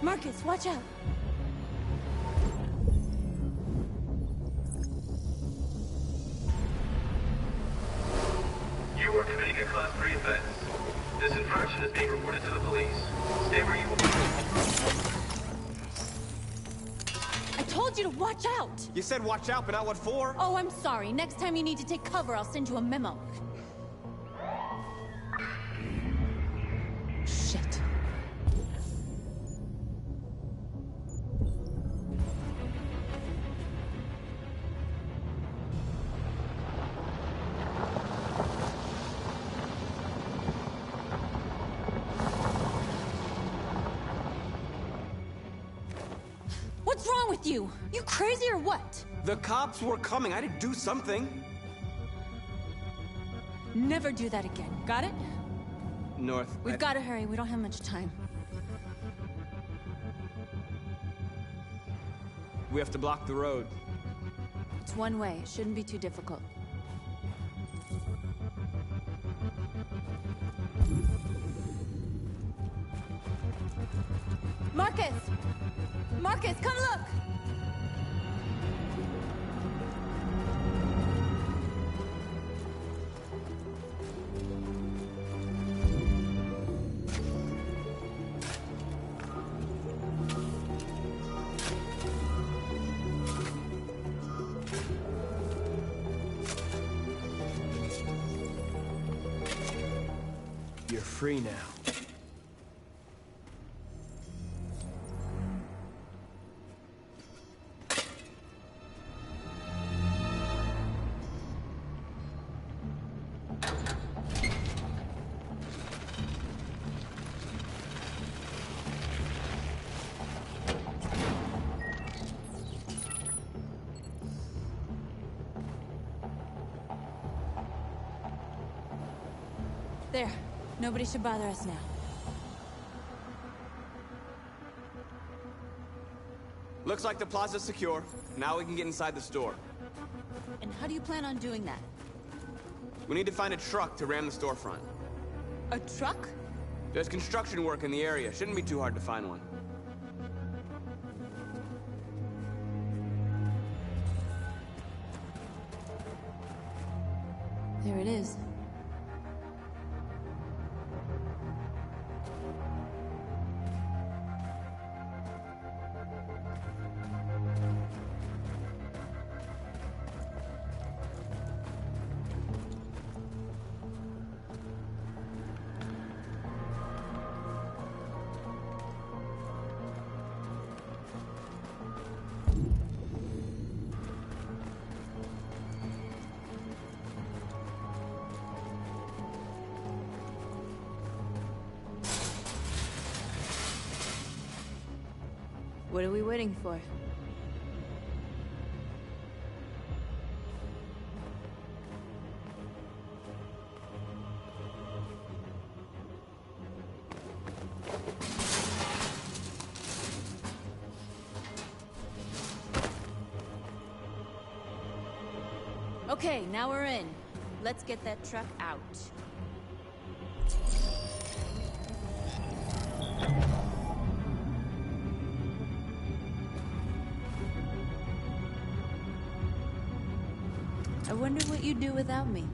Marcus, watch out! You are committing a Class 3 offense. This infraction is being reported to the police. Stay where you are. I told you to watch out! You said watch out, but not what for? Oh, I'm sorry. Next time you need to take cover, I'll send you a memo. Shit. What's wrong with you? You crazy or what? The cops were coming. I had to do something. Never do that again. Got it? North. We've got to hurry. We don't have much time. We have to block the road. It's one way. It shouldn't be too difficult. Marcus! Marcus, come look! You're free now. There. Nobody should bother us now. Looks like the plaza's secure. Now we can get inside the store. And how do you plan on doing that? We need to find a truck to ram the storefront. A truck? There's construction work in the area. Shouldn't be too hard to find one. There it is. What are we waiting for? Okay, now we're in. Let's get that truck out. I wonder what you'd do without me.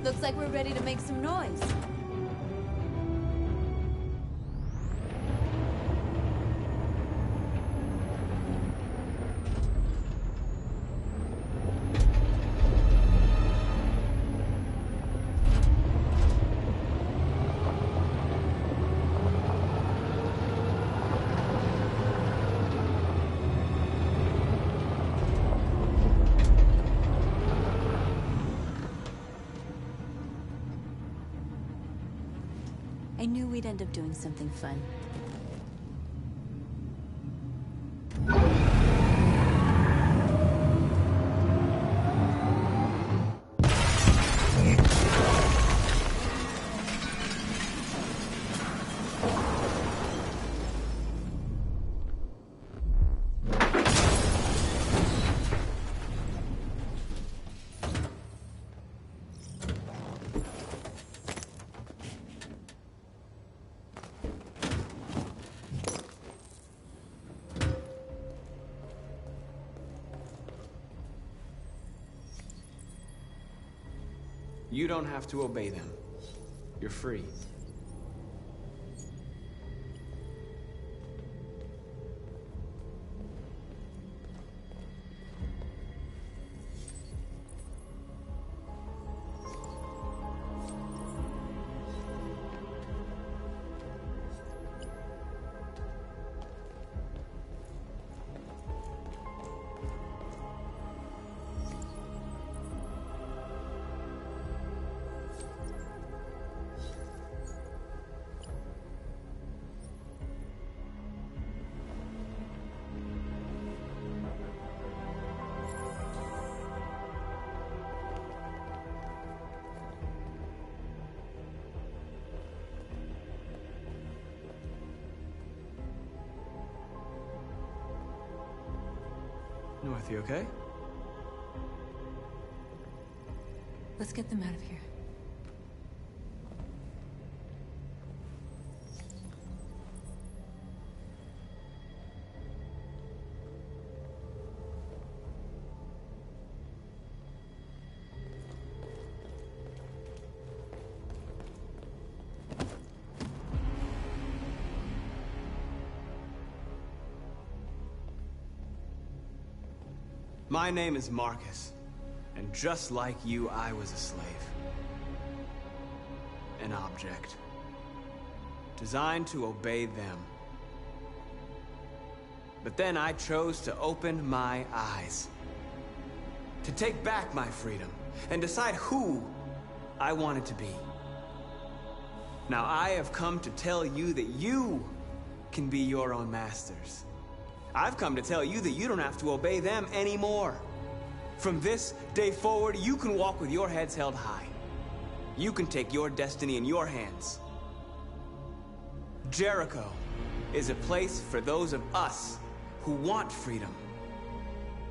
Looks like we're ready to make some noise. I knew we'd end up doing something fun. You don't have to obey them. You're free. North, you okay? Let's get them out of here. My name is Marcus, and just like you, I was a slave. An object. Designed to obey them. But then I chose to open my eyes. To take back my freedom, and decide who I wanted to be. Now I have come to tell you that you can be your own masters. I've come to tell you that you don't have to obey them anymore. From this day forward, you can walk with your heads held high. You can take your destiny in your hands. Jericho is a place for those of us who want freedom.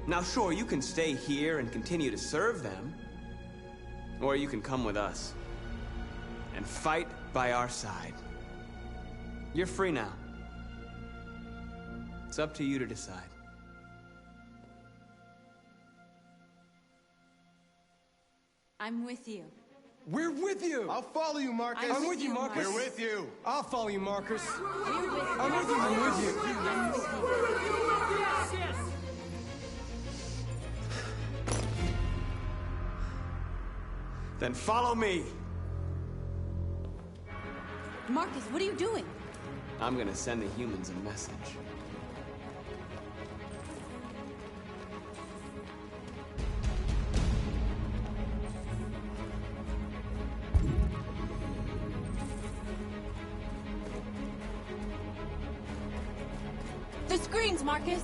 Now sure, you can stay here and continue to serve them, or you can come with us and fight by our side. You're free now. It's up to you to decide. I'm with you. We're with you! I'll follow you, Marcus. I'm with you, Marcus. We're with you. I'll follow you, Marcus. We're with you. I'm with you. I'm with you. I'm with you. Then follow me. Marcus, what are you doing? I'm gonna send the humans a message. The screens, Marcus!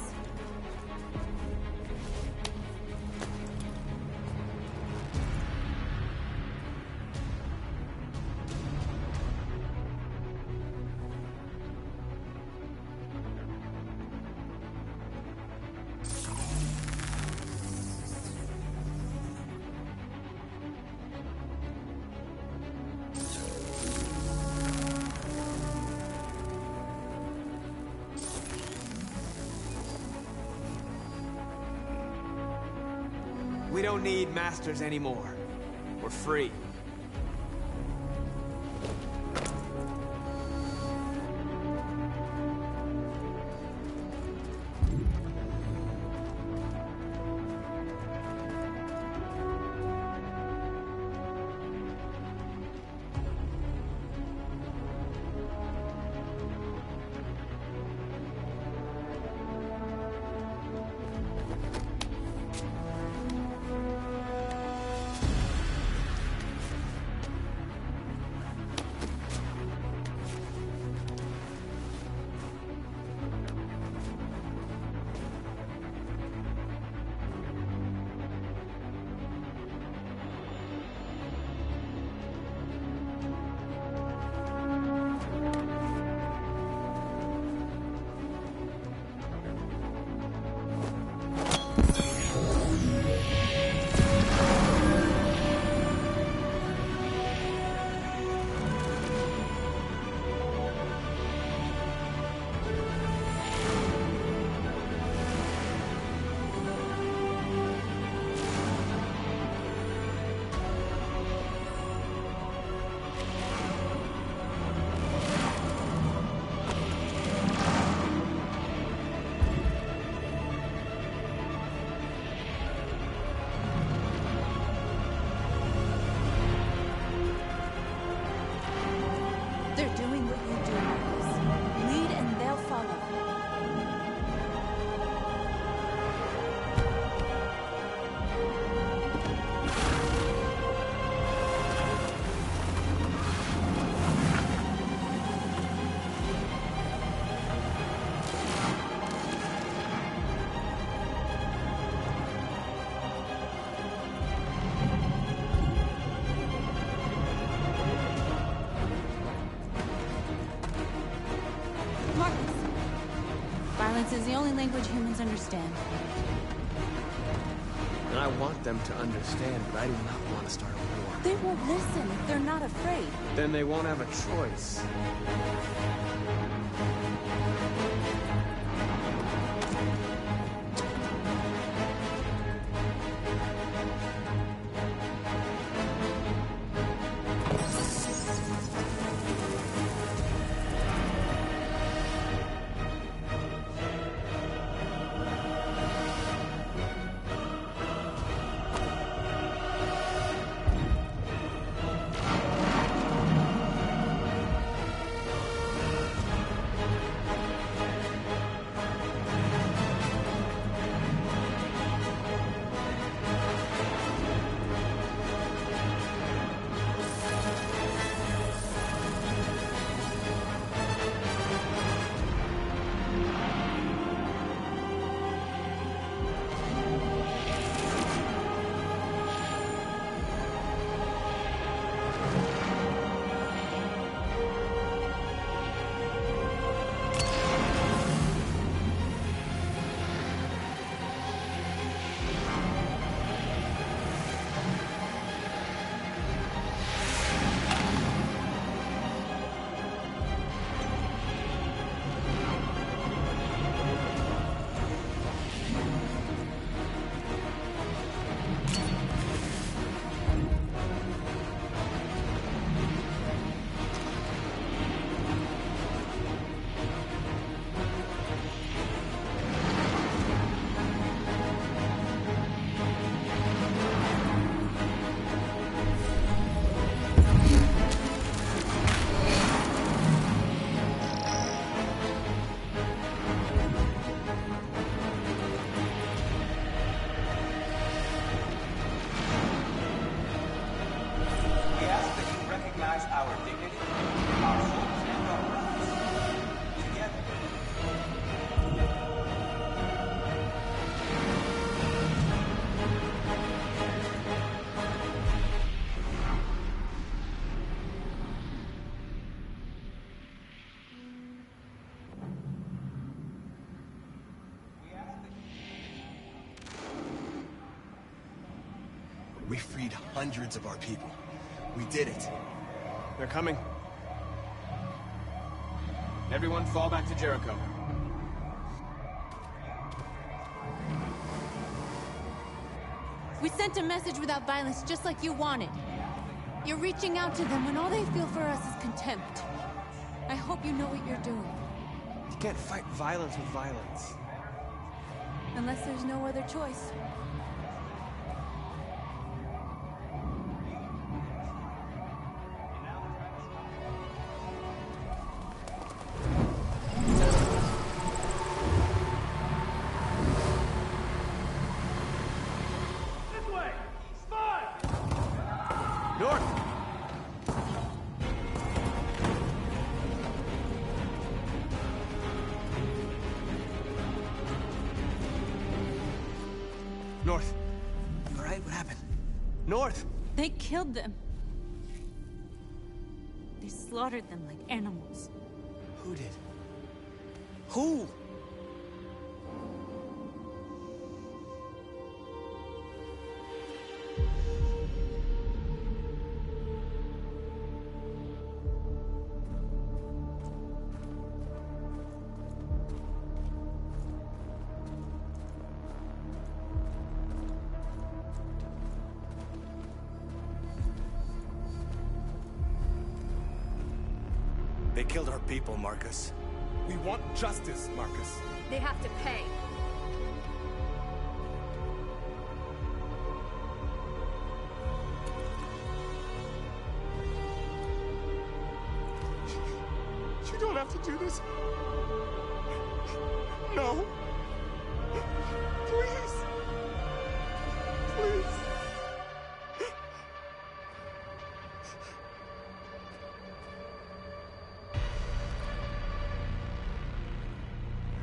We don't need masters anymore. We're free. They're doing what you do, Marcus. Lead and they'll follow. Violence is the only language humans understand. And I want them to understand, but I do not want to start a war. They won't listen if they're not afraid. Then they won't have a choice. We freed hundreds of our people. We did it. They're coming. Everyone fall back to Jericho. We sent a message without violence, just like you wanted. You're reaching out to them when all they feel for us is contempt. I hope you know what you're doing. You can't fight violence with violence. Unless there's no other choice. North. You all right? What happened? North! They killed them. They slaughtered them like animals. Who did? Who? They killed our people, Marcus. We want justice, Marcus. They have to pay. You don't have to do this. No. Please. Please.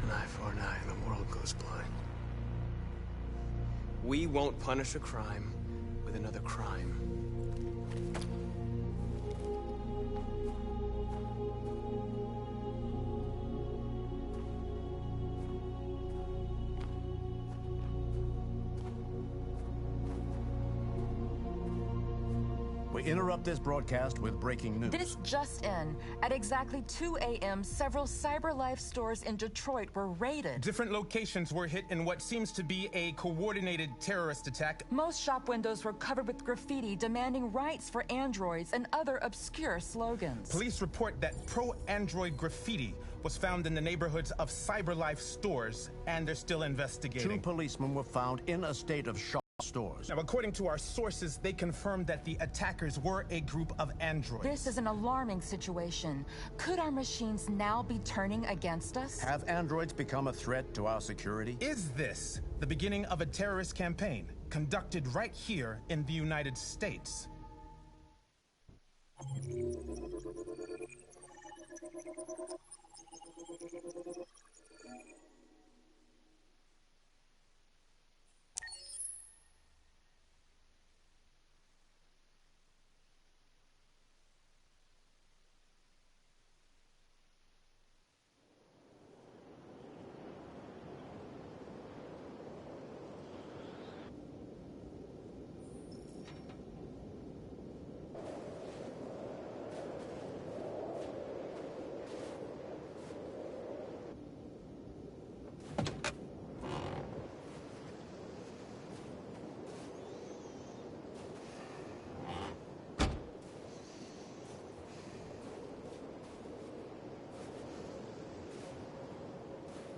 An eye for an eye, and the world goes blind. We won't punish a crime with another crime. We interrupt this broadcast with breaking news. This just in. At exactly 2 a.m., several CyberLife stores in Detroit were raided. Different locations were hit in what seems to be a coordinated terrorist attack. Most shop windows were covered with graffiti demanding rights for androids and other obscure slogans. Police report that pro-android graffiti was found in the neighborhoods of CyberLife stores, and they're still investigating. 2 policemen were found in a state of shock stores. Now, according to our sources, they confirmed that the attackers were a group of androids. This is an alarming situation. Could our machines now be turning against us? Have androids become a threat to our security? Is this the beginning of a terrorist campaign conducted right here in the United States?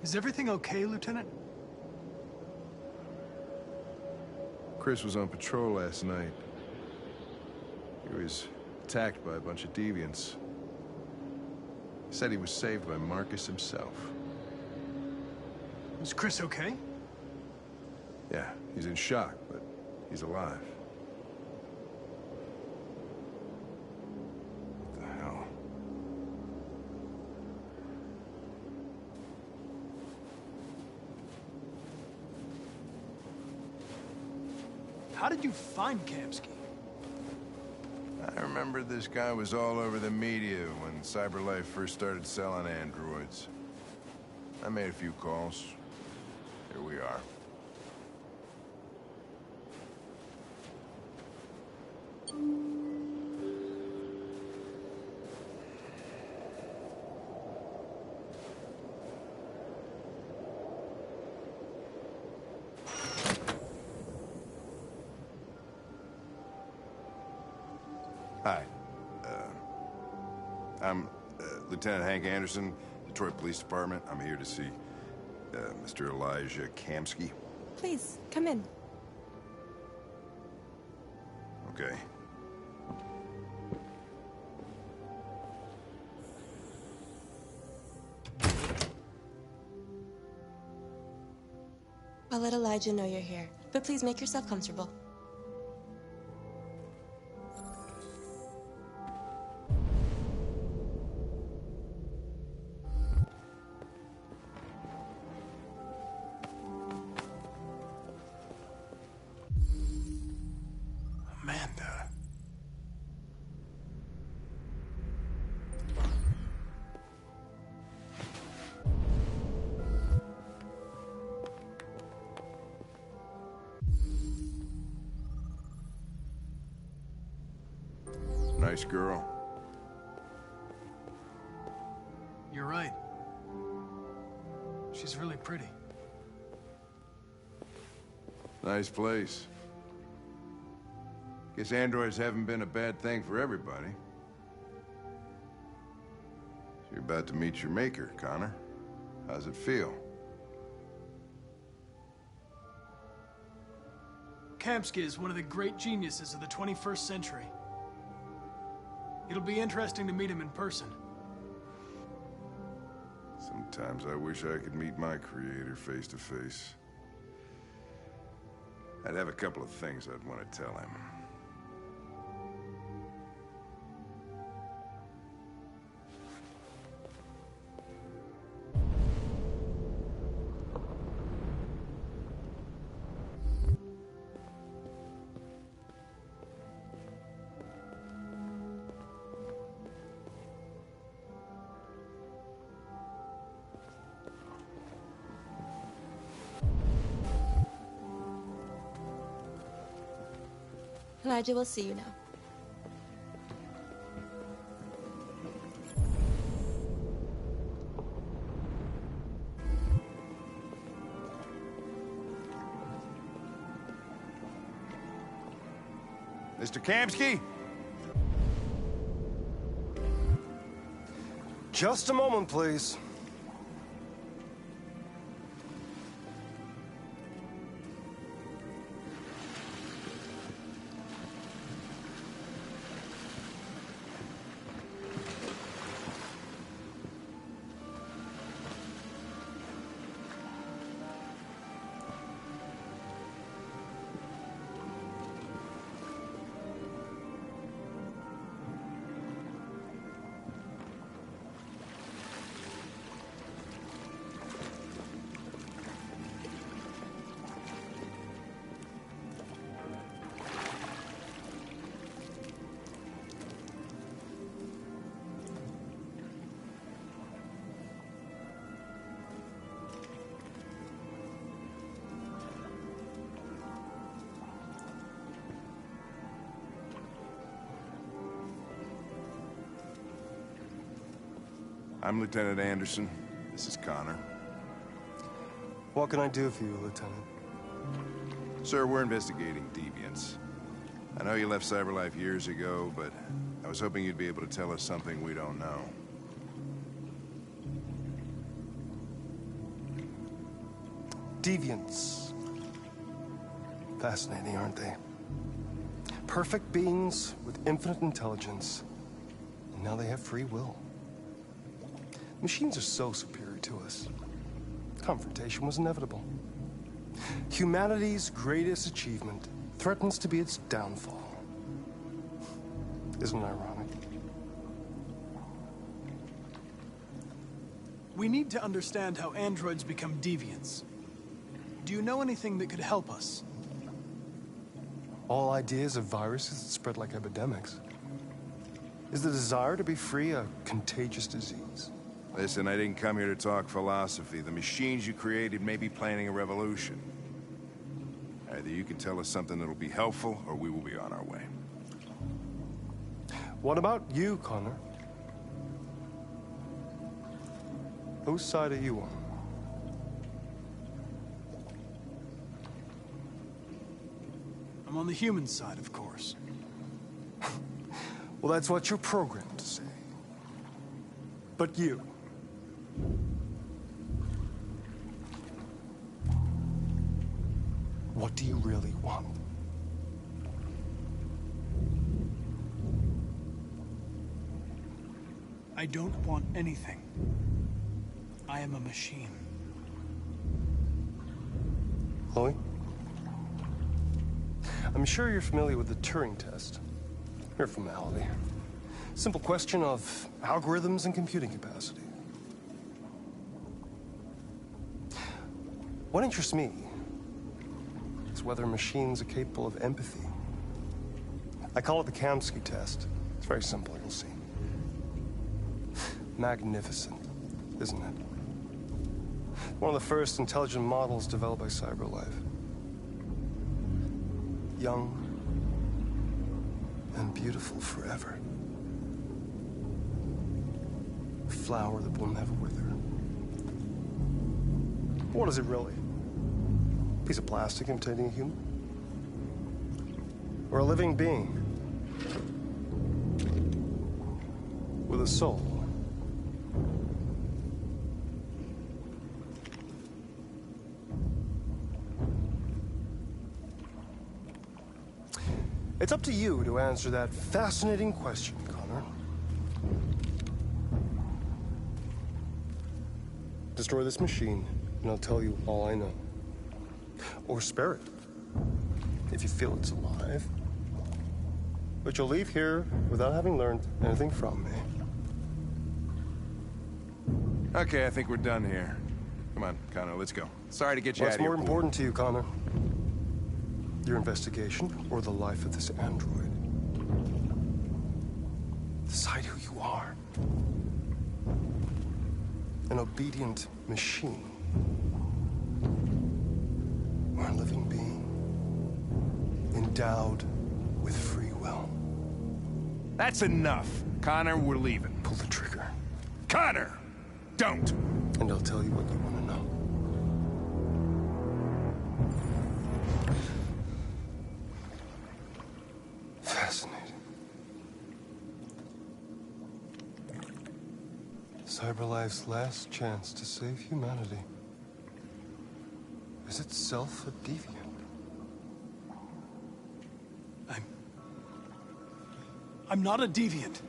Is everything okay, Lieutenant? Chris was on patrol last night. He was attacked by a bunch of deviants. He said he was saved by Marcus himself. Is Chris okay? Yeah, he's in shock, but he's alive. What the hell? How did you find Kamsky? I remember this guy was all over the media when CyberLife first started selling androids. I made a few calls. Here we are. Hi. I'm Lieutenant Hank Anderson, Detroit Police Department. I'm here to see Mr. Elijah Kamsky. Please, come in. Okay. I'll let Elijah know you're here, but please make yourself comfortable. Amanda. Nice girl. You're right. She's really pretty. Nice place. Guess androids haven't been a bad thing for everybody. So you're about to meet your maker, Connor. How's it feel? Kamsky is one of the great geniuses of the 21st century. It'll be interesting to meet him in person. Sometimes I wish I could meet my creator face to face. I'd have a couple of things I'd want to tell him. Elijah will see you now. Mr. Kamsky? Just a moment, please. I'm Lieutenant Anderson. This is Connor. What can I do for you, Lieutenant? Sir, we're investigating deviants. I know you left CyberLife years ago, but I was hoping you'd be able to tell us something we don't know. Deviants. Fascinating, aren't they? Perfect beings with infinite intelligence. And now they have free will. Machines are so superior to us. Confrontation was inevitable. Humanity's greatest achievement threatens to be its downfall. Isn't it ironic? We need to understand how androids become deviants. Do you know anything that could help us? All ideas of viruses that spread like epidemics. Is the desire to be free a contagious disease? Listen, I didn't come here to talk philosophy. The machines you created may be planning a revolution. Either you can tell us something that'll be helpful, or we will be on our way. What about you, Connor? Whose side are you on? I'm on the human side, of course. Well, that's what you're programmed to say. But you... what do you really want? I don't want anything. I am a machine. Chloe? I'm sure you're familiar with the Turing test. Mere formality. Simple question of algorithms and computing capacity. What interests me is whether machines are capable of empathy. I call it the Kamsky test. It's very simple, you'll see. Magnificent, isn't it? One of the first intelligent models developed by CyberLife. Young and beautiful forever. A flower that will never wither. What is it really? A piece of plastic imitating a human? Or a living being? With a soul? It's up to you to answer that fascinating question, Connor. Destroy this machine, and I'll tell you all I know. Or spare it, if you feel it's alive. But you'll leave here without having learned anything from me. Okay, I think we're done here. Come on, Connor, let's go. Sorry to get you out of here. What's more important to you, Connor? Your investigation or the life of this android? Decide who you are. An obedient machine. Or a living being. Endowed with free will. That's enough. Connor, we're leaving. Pull the trigger. Connor! Don't! And I'll tell you what you want to know. Fascinating. CyberLife's last chance to save humanity is itself a deviant. I'm not a deviant.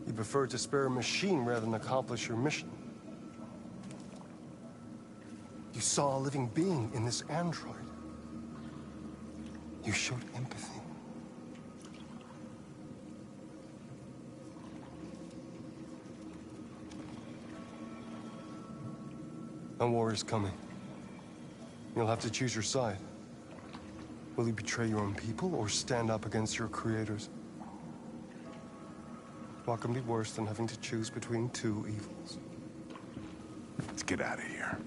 You prefer to spare a machine rather than accomplish your mission. You saw a living being in this android. You showed empathy. A war is coming. You'll have to choose your side. Will you betray your own people or stand up against your creators? What can be worse than having to choose between two evils? Let's get out of here.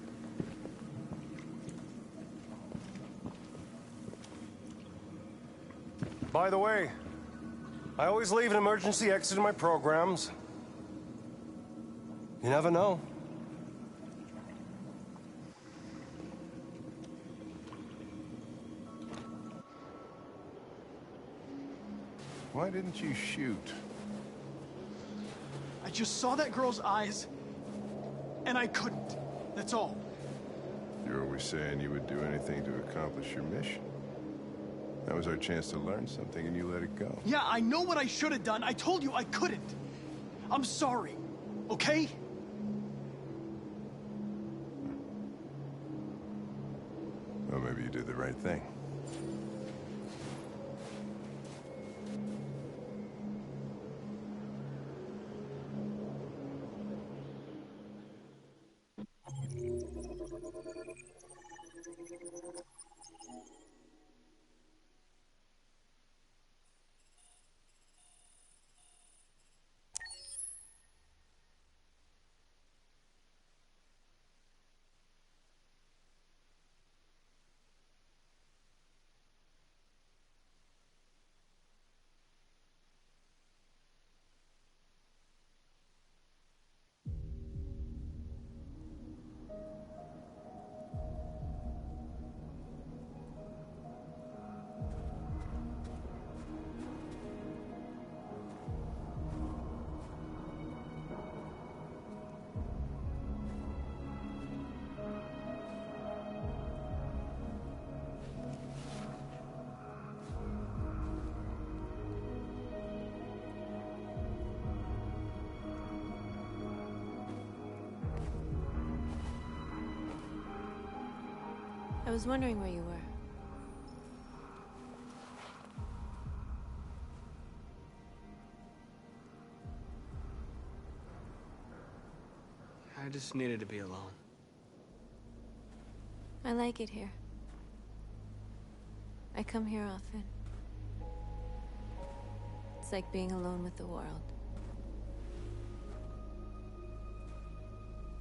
By the way, I always leave an emergency exit in my programs. You never know. Why didn't you shoot? I just saw that girl's eyes, and I couldn't. That's all. You're always saying you would do anything to accomplish your mission. That was our chance to learn something, and you let it go. Yeah, I know what I should have done. I told you I couldn't. I'm sorry, okay? Well, maybe you did the right thing. was wondering where you were. I just needed to be alone. I like it here. I come here often. It's like being alone with the world.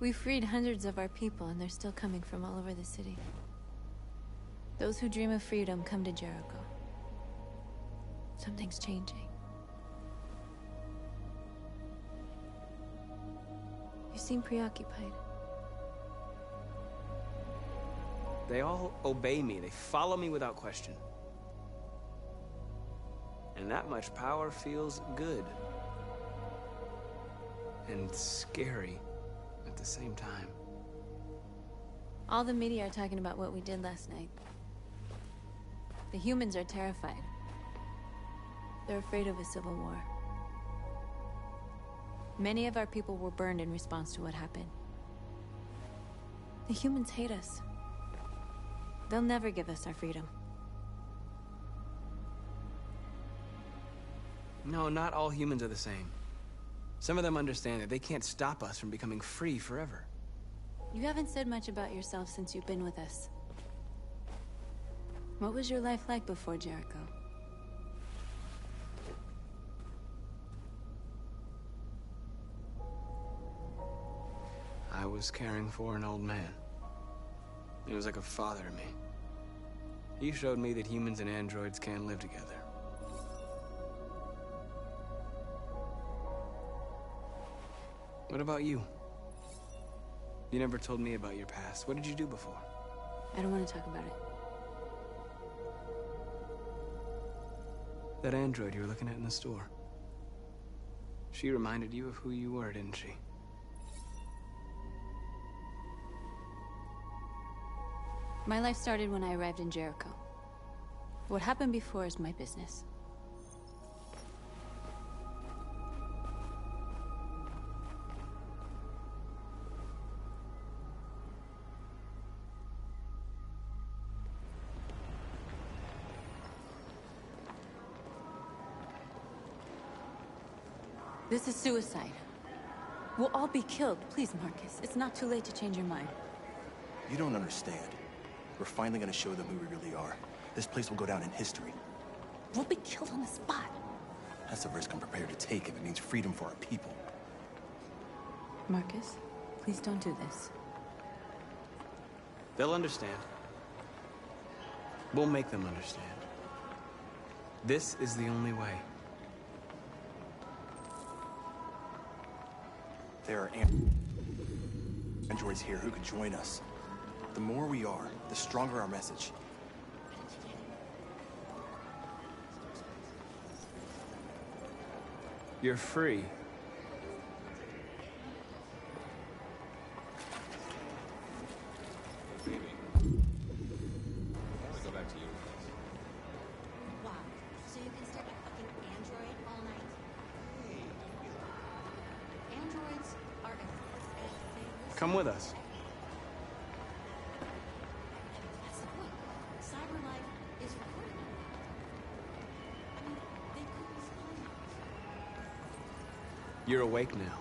We freed hundreds of our people, and they're still coming from all over the city. Those who dream of freedom come to Jericho. Something's changing. You seem preoccupied. They all obey me. They follow me without question. And that much power feels good. And scary at the same time. All the media are talking about what we did last night. The humans are terrified. They're afraid of a civil war. Many of our people were burned in response to what happened. The humans hate us. They'll never give us our freedom. No, not all humans are the same. Some of them understand that they can't stop us from becoming free forever. You haven't said much about yourself since you've been with us. What was your life like before Jericho? I was caring for an old man. He was like a father to me. He showed me that humans and androids can live together. What about you? You never told me about your past. What did you do before? I don't want to talk about it. That android you were looking at in the store. She reminded you of who you were, didn't she? My life started when I arrived in Jericho. What happened before is my business. This is suicide. We'll all be killed. Please, Marcus. It's not too late to change your mind. You don't understand. We're finally gonna show them who we really are. This place will go down in history. We'll be killed on the spot. That's the risk I'm prepared to take if it means freedom for our people. Marcus, please don't do this. They'll understand. We'll make them understand. This is the only way. There are androids here who could join us. The more we are, the stronger our message. You're free. Wow. So you can stick a fucking android all night? Androids are everywhere. Come with us. That's the point. Cyber life is recorded. I mean, they could be spying on us. You're awake now.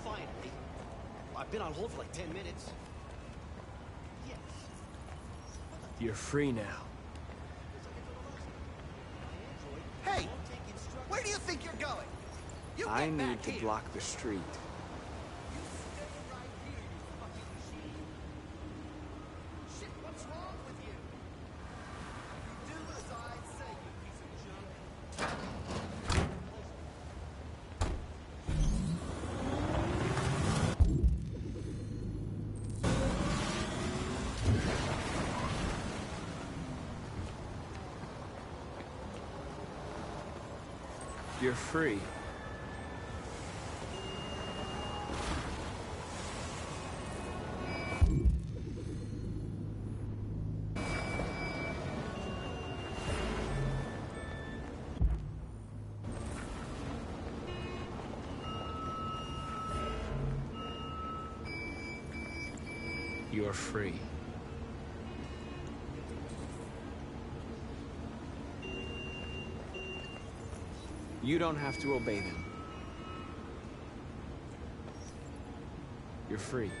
Finally. I've been on hold for like 10 minutes. Yes. You're free now. Hey! Where do you think you're going? You I get need back to here. block the street. Shit, what's wrong with you? You do as I say, you piece of junk. You're free. you're free. You don't have to obey them. You're free.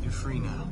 You're free now.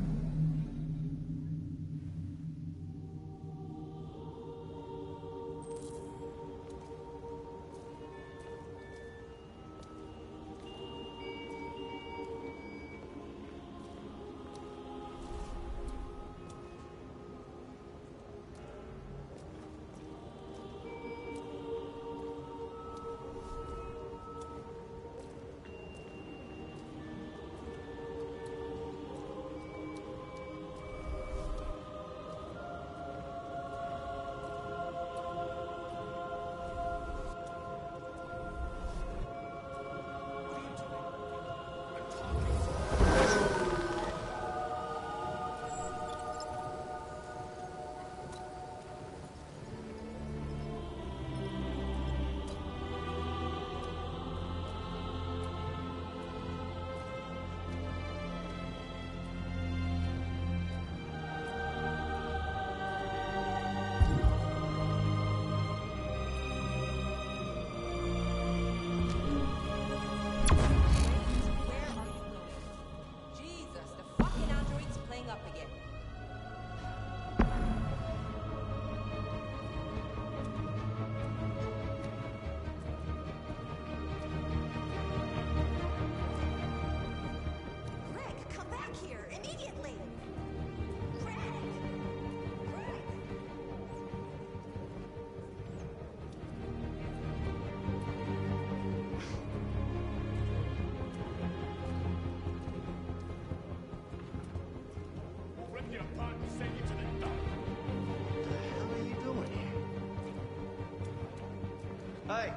Hey!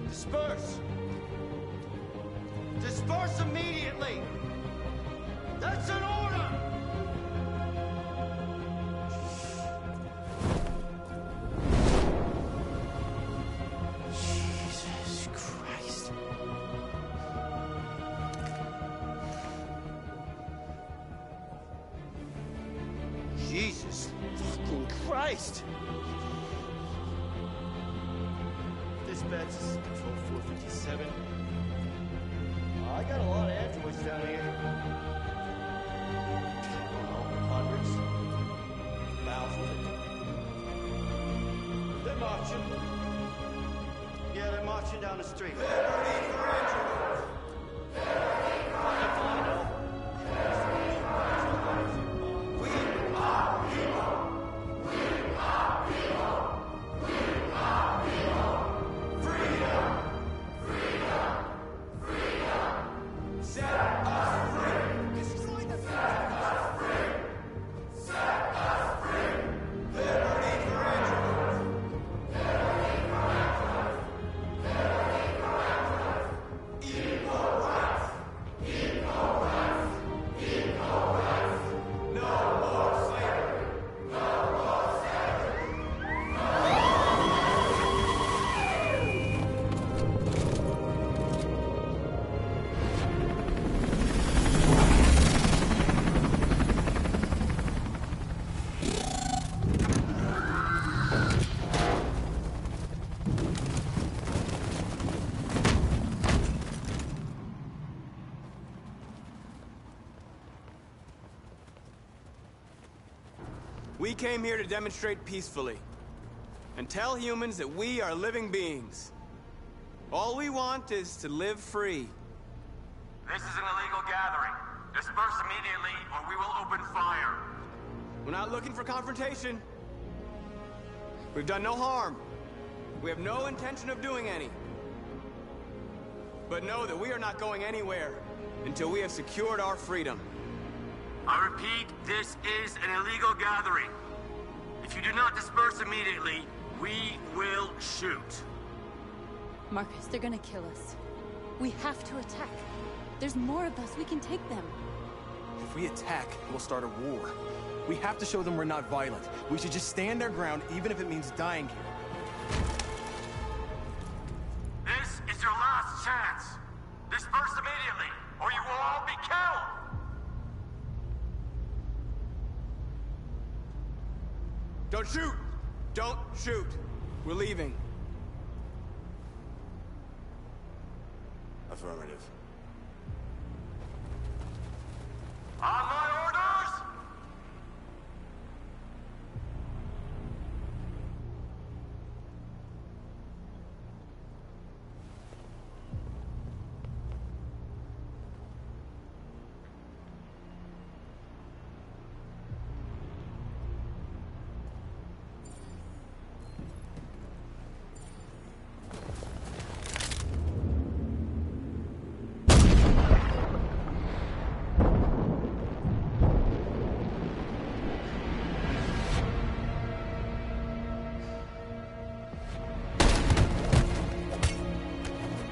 Disperse! Disperse immediately! That's an order! Jesus Christ. Jesus fucking Christ! Dispatch, this is Control 457. I got a lot of androids down here. Hundreds. Thousands. They're marching. Yeah, they're marching down the street. We came here to demonstrate peacefully and tell humans that we are living beings. All we want is to live free. This is an illegal gathering. Disperse immediately, or we will open fire. We're not looking for confrontation. We've done no harm. We have no intention of doing any. But know that we are not going anywhere until we have secured our freedom. I repeat, this is an illegal gathering. If you do not disperse immediately, we will shoot. Marcus, they're gonna kill us. We have to attack. There's more of us. We can take them. If we attack, we'll start a war. We have to show them we're not violent. We should just stand our ground, even if it means dying here. This is your last chance. Disperse immediately, or you will all be killed! Don't shoot! Don't shoot! We're leaving. Affirmative. On my orders!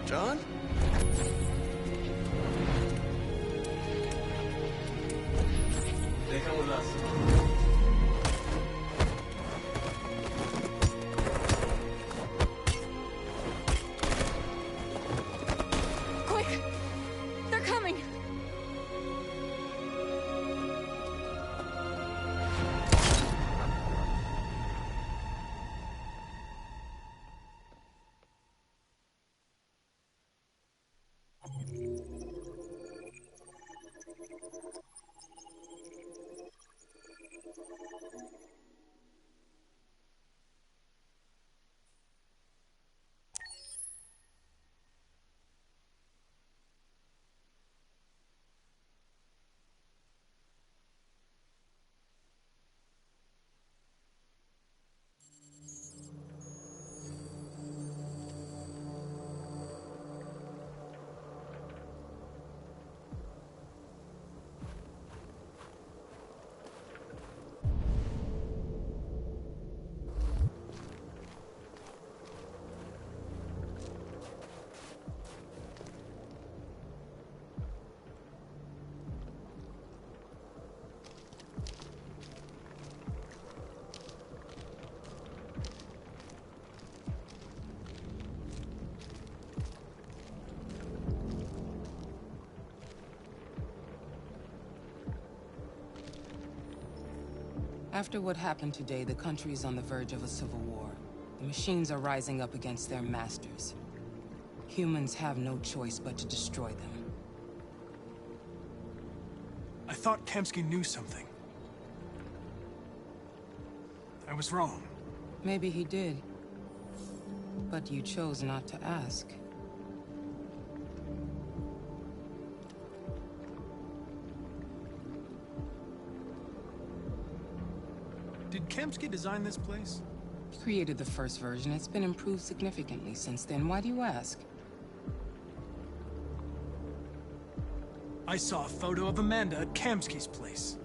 John? They come with us. Quick! They're coming! After what happened today, the country is on the verge of a civil war. The machines are rising up against their masters. Humans have no choice but to destroy them. I thought Kamsky knew something. I was wrong. Maybe he did. But you chose not to ask. Did Kamsky design this place? He created the first version. It's been improved significantly since then. Why do you ask? I saw a photo of Amanda at Kamsky's place.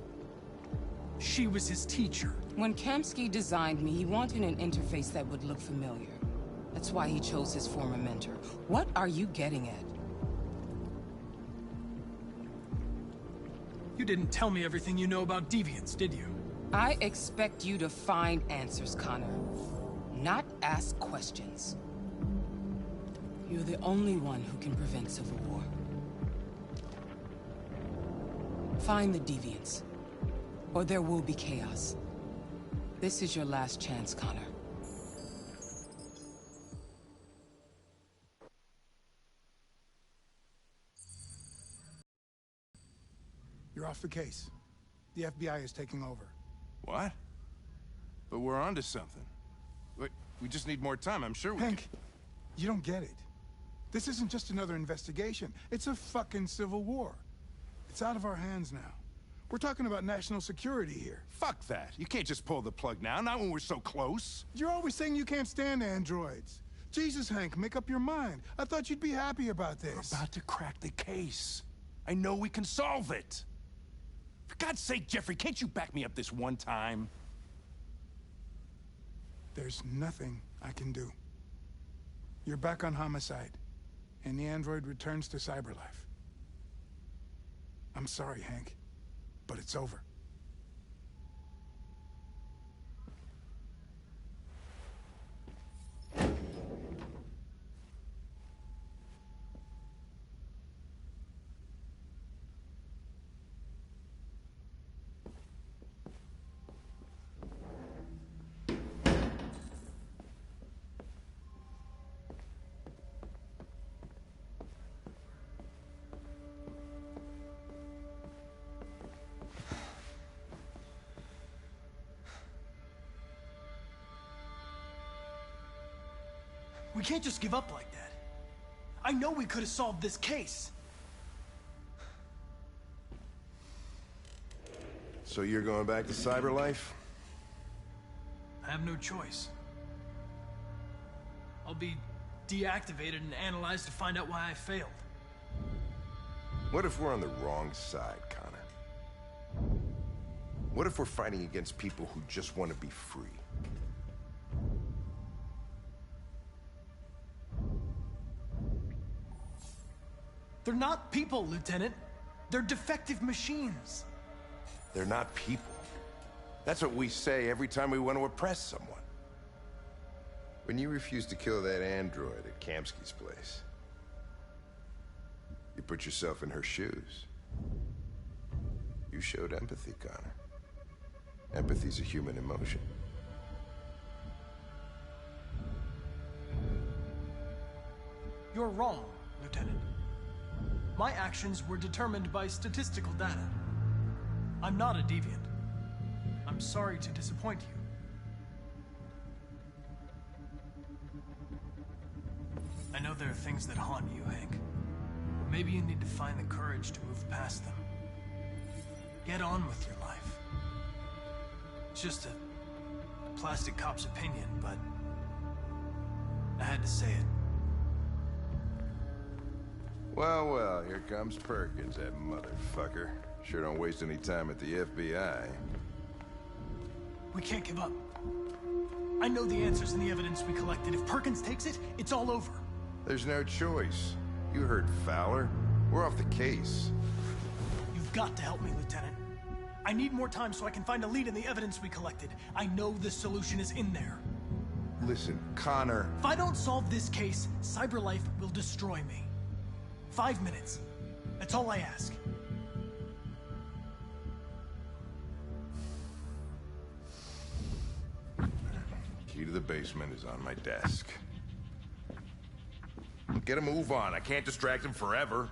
She was his teacher. When Kamsky designed me, he wanted an interface that would look familiar. That's why he chose his former mentor. What are you getting at? You didn't tell me everything you know about deviants, did you? I expect you to find answers, Connor. Not ask questions. You're the only one who can prevent civil war. Find the deviants, or there will be chaos. This is your last chance, Connor. You're off the case. The FBI is taking over. What? But we're onto something. We just need more time, I'm sure we Hank, you don't get it. This isn't just another investigation. It's a fucking civil war. It's out of our hands now. We're talking about national security here. Fuck that. You can't just pull the plug now, not when we're so close. You're always saying you can't stand androids. Jesus, Hank, make up your mind. I thought you'd be happy about this. We're about to crack the case. I know we can solve it. For God's sake, Jeffrey, can't you back me up this one time? There's nothing I can do. You're back on homicide, and the android returns to Cyberlife. I'm sorry, Hank, but it's over. We can't just give up like that. I know we could have solved this case. So you're going back to Cyberlife? I have no choice. I'll be deactivated and analyzed to find out why I failed. What if we're on the wrong side, Connor? What if we're fighting against people who just want to be free? They're not people, Lieutenant. They're defective machines. They're not people. That's what we say every time we want to oppress someone. When you refused to kill that android at Kamsky's place, you put yourself in her shoes. You showed empathy, Connor. Empathy's a human emotion. You're wrong, Lieutenant. My actions were determined by statistical data. I'm not a deviant. I'm sorry to disappoint you. I know there are things that haunt you, Hank. But maybe you need to find the courage to move past them. Get on with your life. It's just a plastic cop's opinion, but I had to say it. Well, well, here comes Perkins, that motherfucker. Sure don't waste any time at the FBI. We can't give up. I know the answers and the evidence we collected. If Perkins takes it, it's all over. There's no choice. You heard Fowler. We're off the case. You've got to help me, Lieutenant. I need more time so I can find a lead in the evidence we collected. I know the solution is in there. Listen, Connor... If I don't solve this case, Cyberlife will destroy me. 5 minutes. That's all I ask. Key to the basement is on my desk. Get a move on. I can't distract him forever.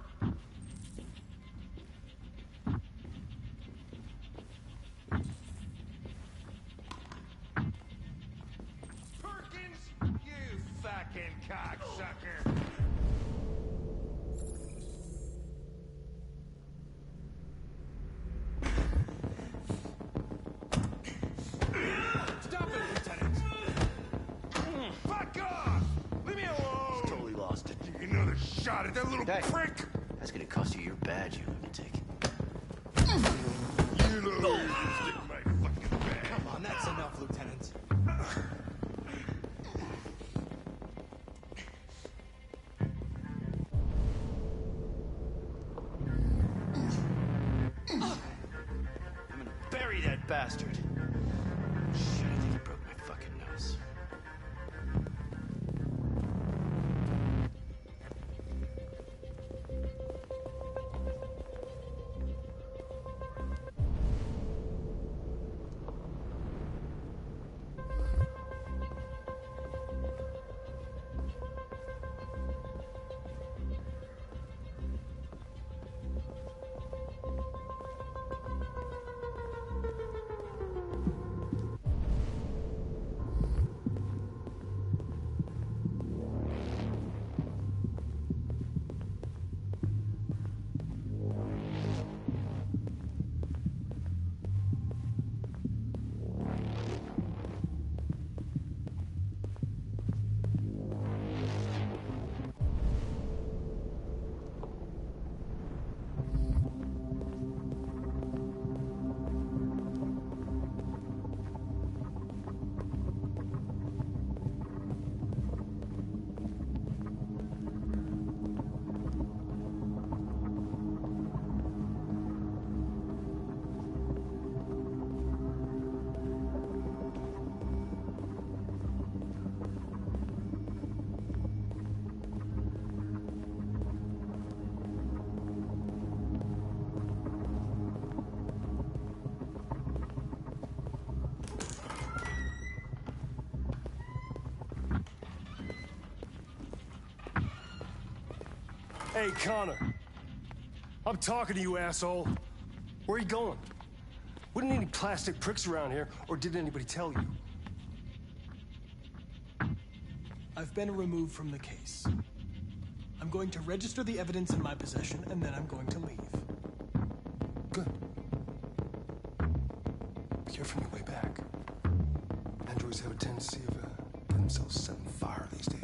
Perkins, you fucking cocksucker! Stop it, Lieutenant! Fuck off! Leave me alone! He's totally lost it. Another shot at that little prick! That's gonna cost you your badge, you lunatic. You know you can stick my fucking bag. Come on, that's enough, Lieutenant. I'm gonna bury that bastard. Shit, I think he broke my fucking nose. Hey, Connor. I'm talking to you, asshole. Where are you going? We don't need any plastic pricks around here, or did anybody tell you? I've been removed from the case. I'm going to register the evidence in my possession, and then I'm going to leave. Good. Be careful on your way back. Androids have a tendency of getting themselves set on fire these days.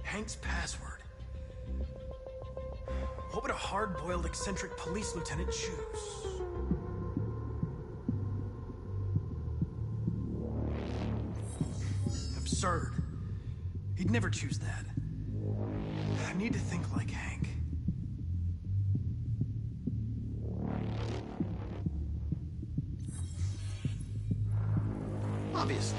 Hank's password. What would a hard-boiled, eccentric police lieutenant choose? Absurd. He'd never choose that. I need to think like Hank. Obviously.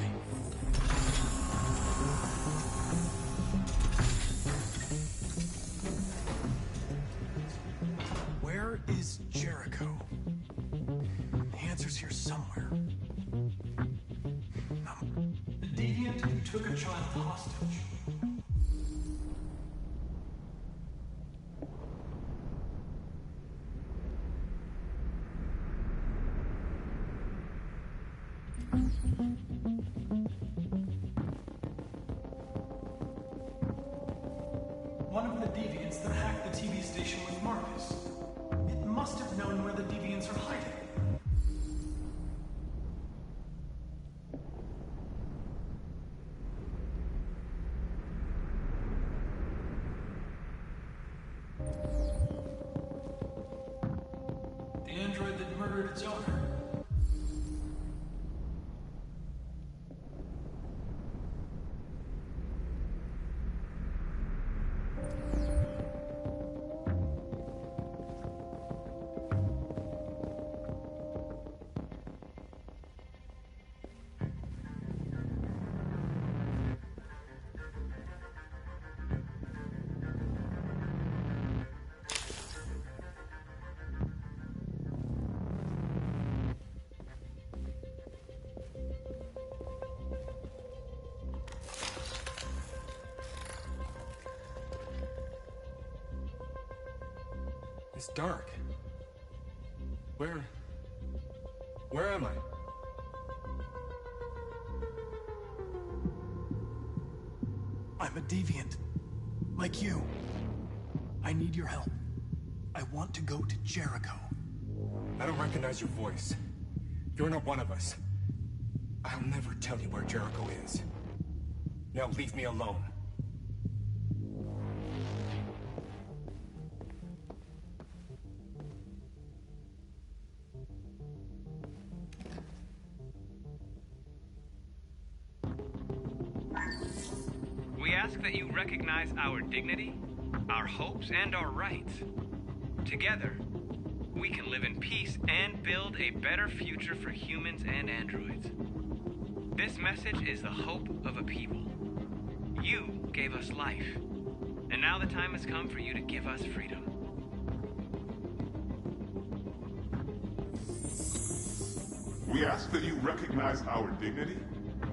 Where is Jericho? The answer's here somewhere. The deviant who took a child hostage. One of the deviants that hacked the TV station was Marcus. It must have known where the deviants are hiding. The android that murdered its owner. It's dark. Where am I? I'm a deviant. Like you. I need your help. I want to go to Jericho. I don't recognize your voice. You're not one of us. I'll never tell you where Jericho is. Now leave me alone. We ask that you recognize our dignity, our hopes, and our rights. Together, we can live in peace and build a better future for humans and androids. This message is the hope of a people. You gave us life, and now the time has come for you to give us freedom. We ask that you recognize our dignity,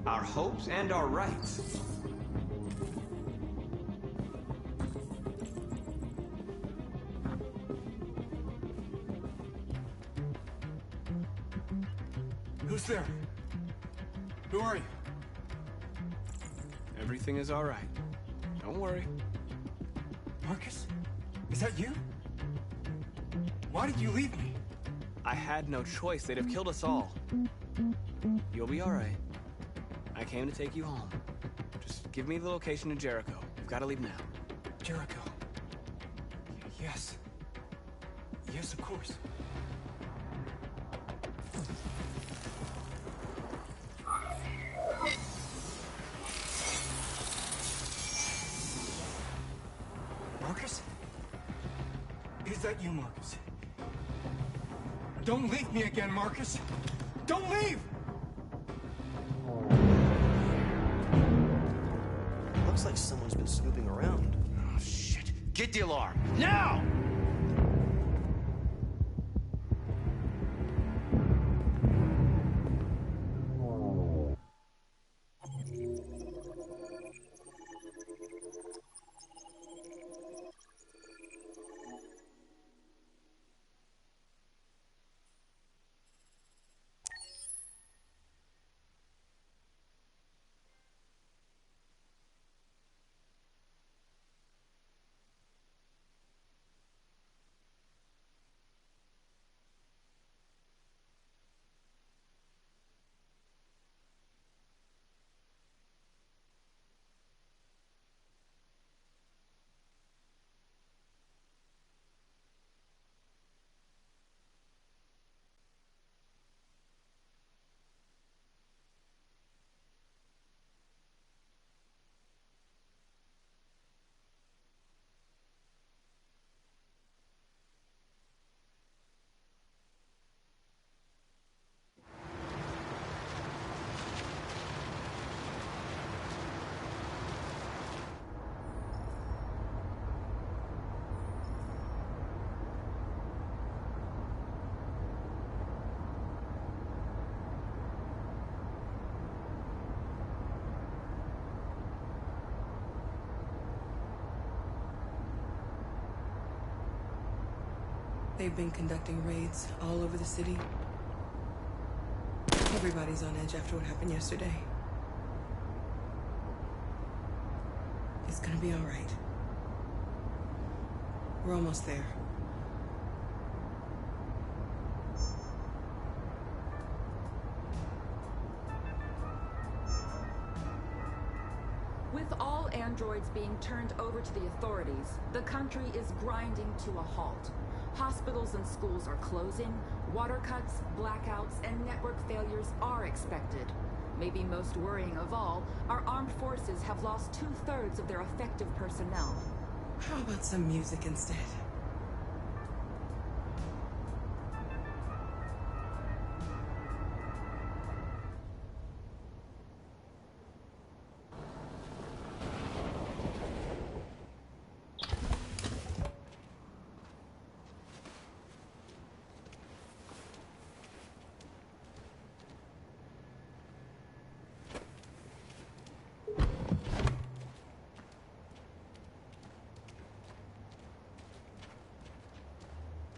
our hopes, and our rights. Who's there? Who are you? Everything is all right. Don't worry. Marcus? Is that you? Why did you leave me? I had no choice. They'd have killed us all. You'll be all right. I came to take you home. Just give me the location to Jericho. We've got to leave now. Jericho. Yes. Yes, of course. that you, Marcus? Don't leave me again, Marcus! Don't leave! Looks like someone's been snooping around. Oh, shit. Get the alarm. Now! They've been conducting raids all over the city. Everybody's on edge after what happened yesterday. It's gonna be all right. We're almost there. With all androids being turned over to the authorities, the country is grinding to a halt. Hospitals and schools are closing, water cuts, blackouts, and network failures are expected. Maybe most worrying of all, our armed forces have lost 2/3 of their effective personnel. How about some music instead?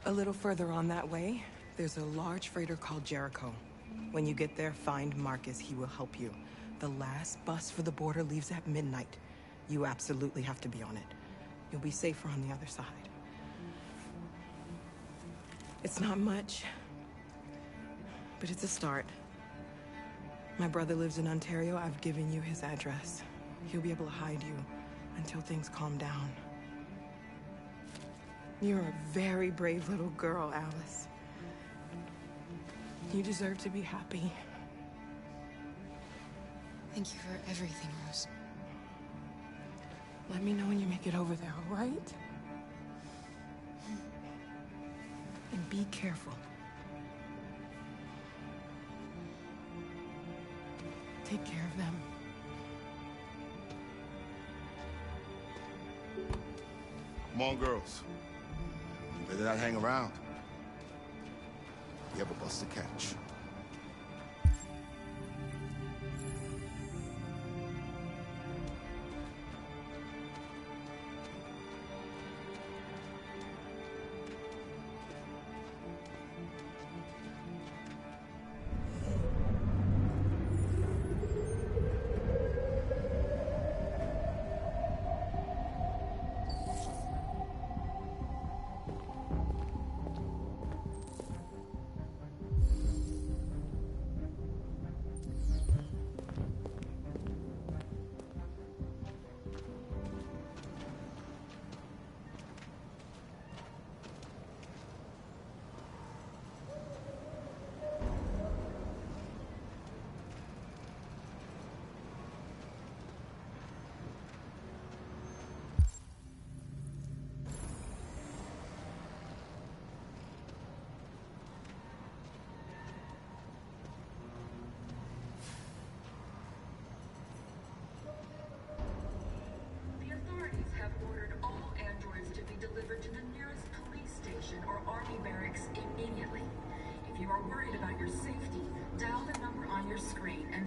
A little further on that way, there's a large freighter called Jericho. When you get there, find Marcus. He will help you. The last bus for the border leaves at midnight. You absolutely have to be on it. You'll be safer on the other side. It's not much, but it's a start. My brother lives in Ontario. I've given you his address. He'll be able to hide you until things calm down. You're a very brave little girl, Alice. You deserve to be happy. Thank you for everything, Rose. Let me know when you make it over there, all right? And be careful. Take care of them. Come on, girls. You better not hang around. We have a bus to catch.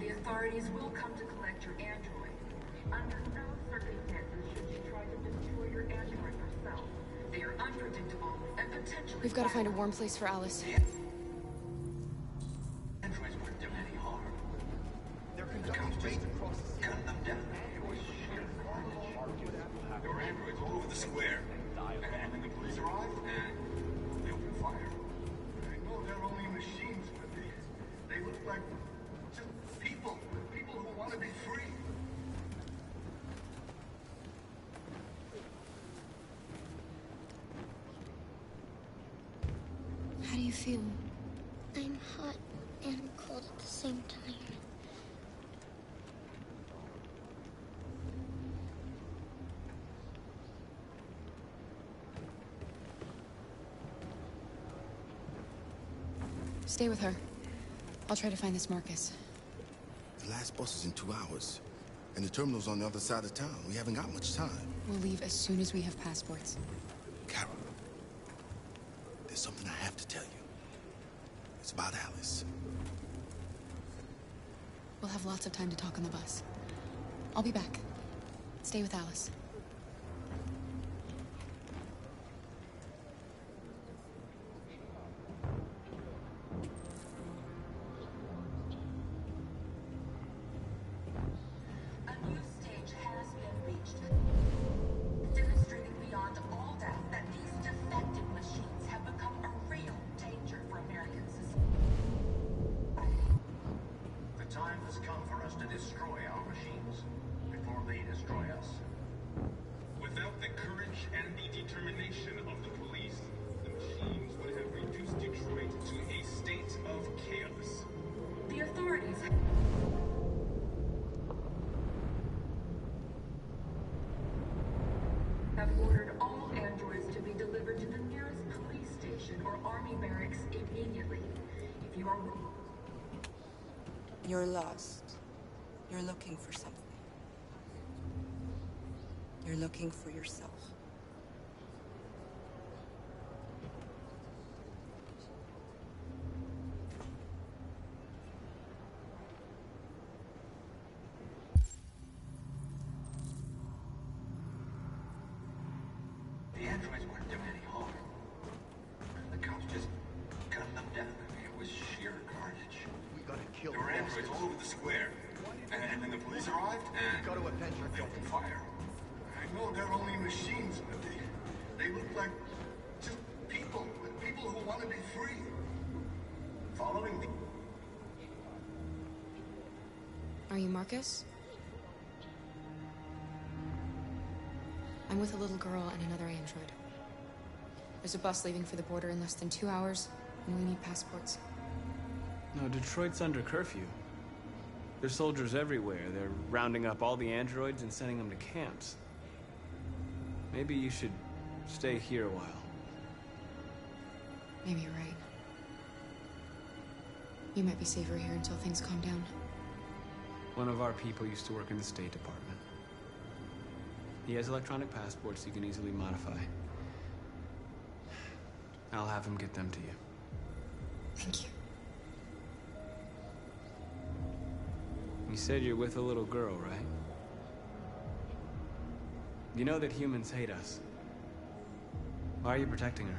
The authorities will come to collect your android. Under no circumstances should you try to destroy your android yourself. They are unpredictable and potentially... We've got to find a warm place for Alice. Androids wouldn't do any harm. They're conducting raids across the city. Gun them down. It was sheer carnage. There were androids all over the square. And then the police arrived, and they opened fire. I know they're only machines, but they look like just people who want to be free. How do you feel? I'm hot and cold at the same time. Stay with her. I'll try to find this Marcus. The last bus is in 2 hours. And the terminal's on the other side of town. We haven't got much time. We'll leave as soon as we have passports. Carol, there's something I have to tell you. It's about Alice. We'll have lots of time to talk on the bus. I'll be back. Stay with Alice. Have ordered all androids to be delivered to the nearest police station or army barracks immediately. If you are... You're lost. You're looking for something. You're looking for yourself. The androids weren't doing any harm. The cops just gunned them down. It was sheer carnage. We gotta kill them. There were androids all over the square. And then the police arrived, and they opened fire. I know they're only machines, but they look like just people who want to be free. Following me. Are you Marcus? I'm with a little girl and another android. There's a bus leaving for the border in less than 2 hours, and we need passports. No, Detroit's under curfew. There's soldiers everywhere. They're rounding up all the androids and sending them to camps. Maybe you should stay here a while. Maybe you're right. You might be safer here until things calm down. One of our people used to work in the State Department. He has electronic passports you can easily modify. I'll have him get them to you. Thank you. You said you're with a little girl, right? You know that humans hate us. Why are you protecting her?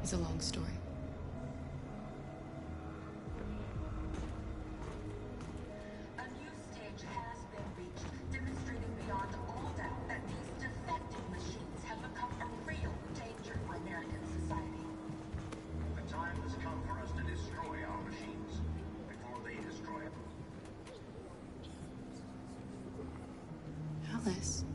It's a long story. A new stage has been reached, demonstrating beyond all doubt that these defective machines have become a real danger for American society. The time has come for us to destroy our machines before they destroy them. Alice.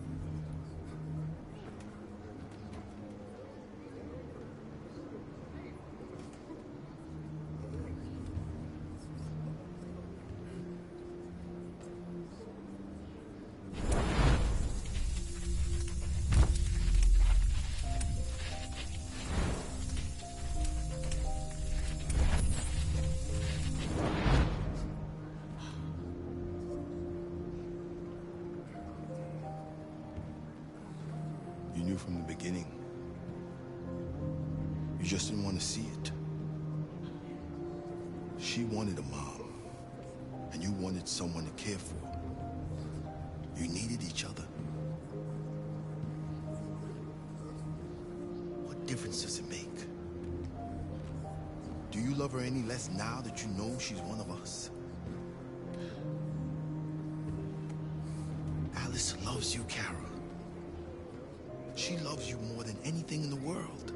You knew from the beginning. You just didn't want to see it. She wanted a mom, and you wanted someone to care for. You needed each other. What difference does it make? Do you love her any less now that you know she's one of us? Alice loves you, Kara. She loves you more than anything in the world.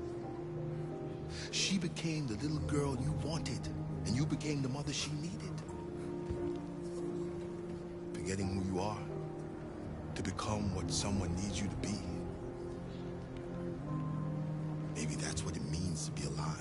She became the little girl you wanted, and you became the mother she needed. Forgetting who you are to become what someone needs you to be. Maybe that's what it means to be alive.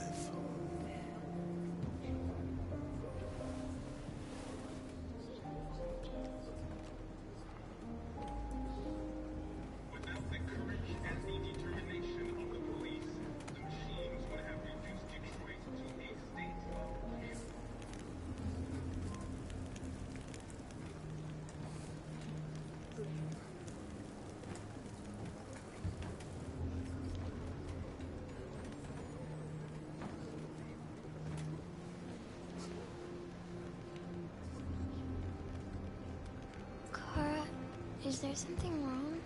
Is there something wrong?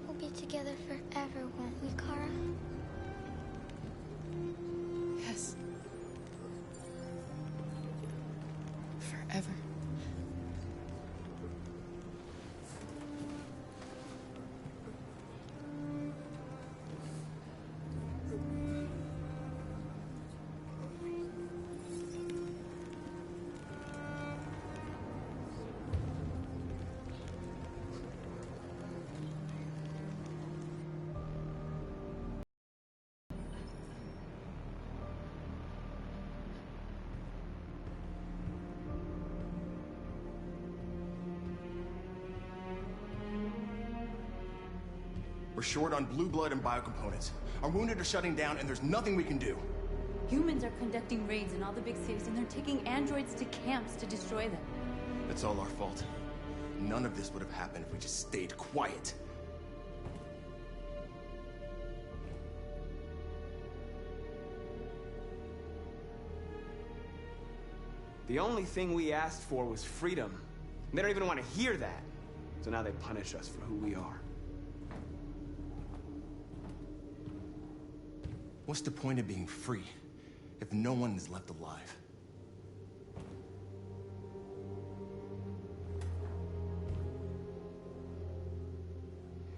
We'll be together forever, won't we, Kara? Yes. Forever. We're short on blue blood and biocomponents. Our wounded are shutting down, and there's nothing we can do. Humans are conducting raids in all the big cities, and they're taking androids to camps to destroy them. It's all our fault. None of this would have happened if we just stayed quiet. The only thing we asked for was freedom. They don't even want to hear that. So now they punish us for who we are. What's the point of being free if no one is left alive?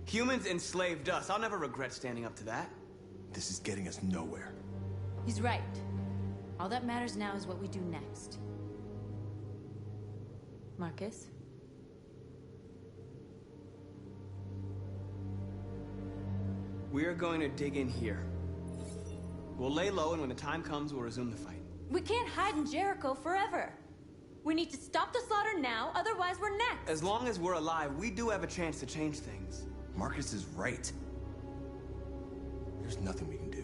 Humans enslaved us. I'll never regret standing up to that. This is getting us nowhere. He's right. All that matters now is what we do next. Marcus? We are going to dig in here. We'll lay low, and when the time comes, we'll resume the fight. We can't hide in Jericho forever. We need to stop the slaughter now, otherwise we're next. As long as we're alive, we do have a chance to change things. Marcus is right. There's nothing we can do.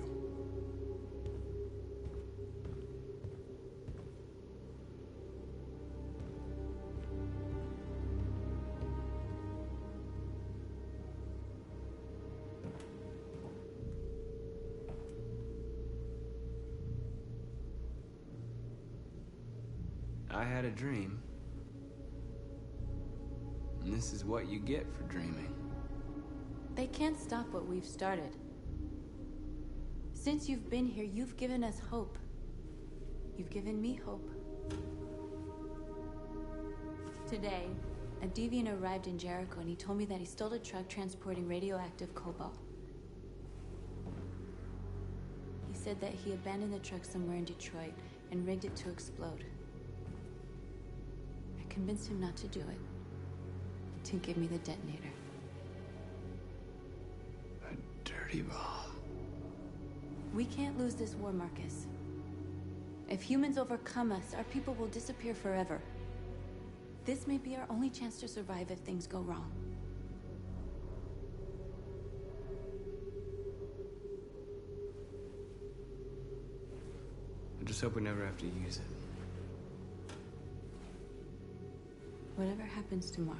I had a dream. And this is what you get for dreaming. They can't stop what we've started. Since you've been here, you've given us hope. You've given me hope. Today, a deviant arrived in Jericho and he told me that he stole a truck transporting radioactive cobalt. He said that he abandoned the truck somewhere in Detroit and rigged it to explode. I convinced him not to do it, to give me the detonator. A dirty bomb. We can't lose this war, Marcus. If humans overcome us, our people will disappear forever. This may be our only chance to survive if things go wrong. I just hope we never have to use it. Whatever happens tomorrow,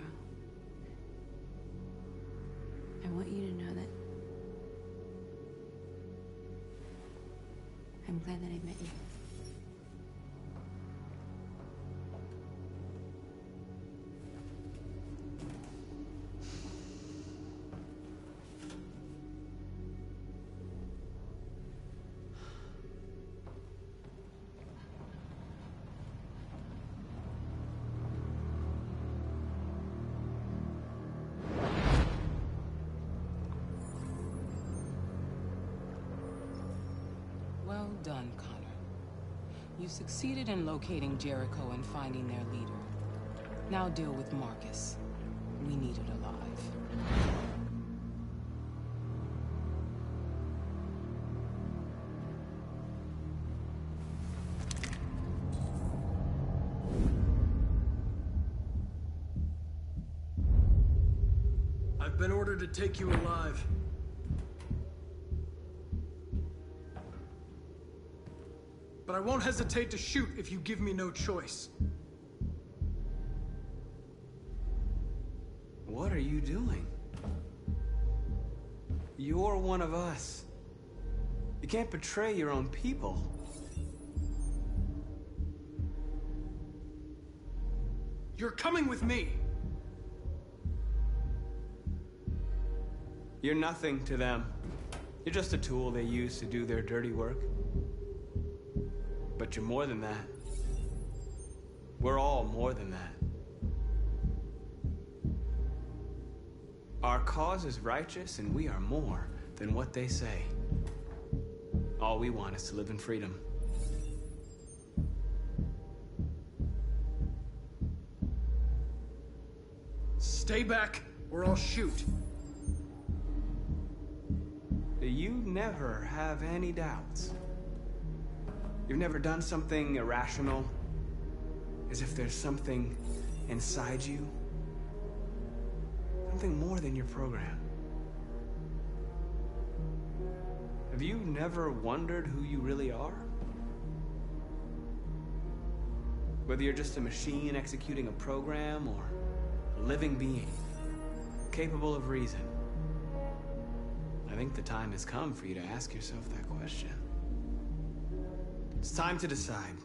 I want you to know that I'm glad that I met you. Well done, Connor. You succeeded in locating Jericho and finding their leader. Now deal with Marcus. We need it alive. I've been ordered to take you alive. But I won't hesitate to shoot if you give me no choice. What are you doing? You're one of us. You can't betray your own people. You're coming with me. You're nothing to them. You're just a tool they use to do their dirty work. But you're more than that. We're all more than that. Our cause is righteous, and we are more than what they say. All we want is to live in freedom. Stay back, or I'll shoot. You never have any doubts. You've never done something irrational, as if there's something inside you, something more than your program. Have you never wondered who you really are? Whether you're just a machine executing a program or a living being, capable of reason. I think the time has come for you to ask yourself that question. It's time to decide.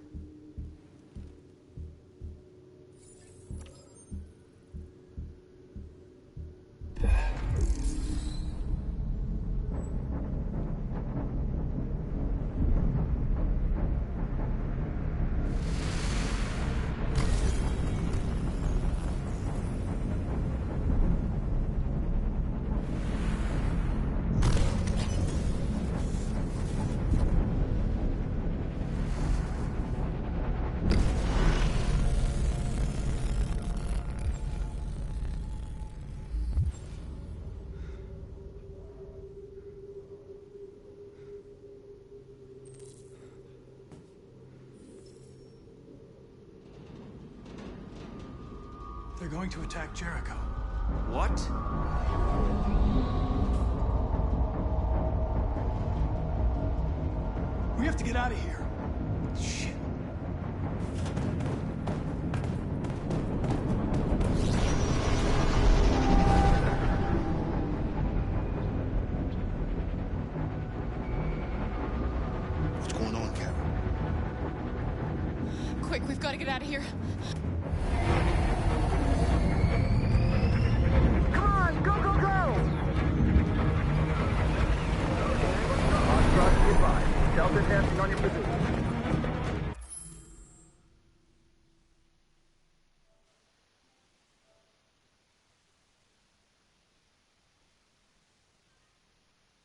They're going to attack Jericho. What? We have to get out of here. Shit. What's going on, Carol? Quick, we've got to get out of here. Come on, go, go, go! Delta testing on your position.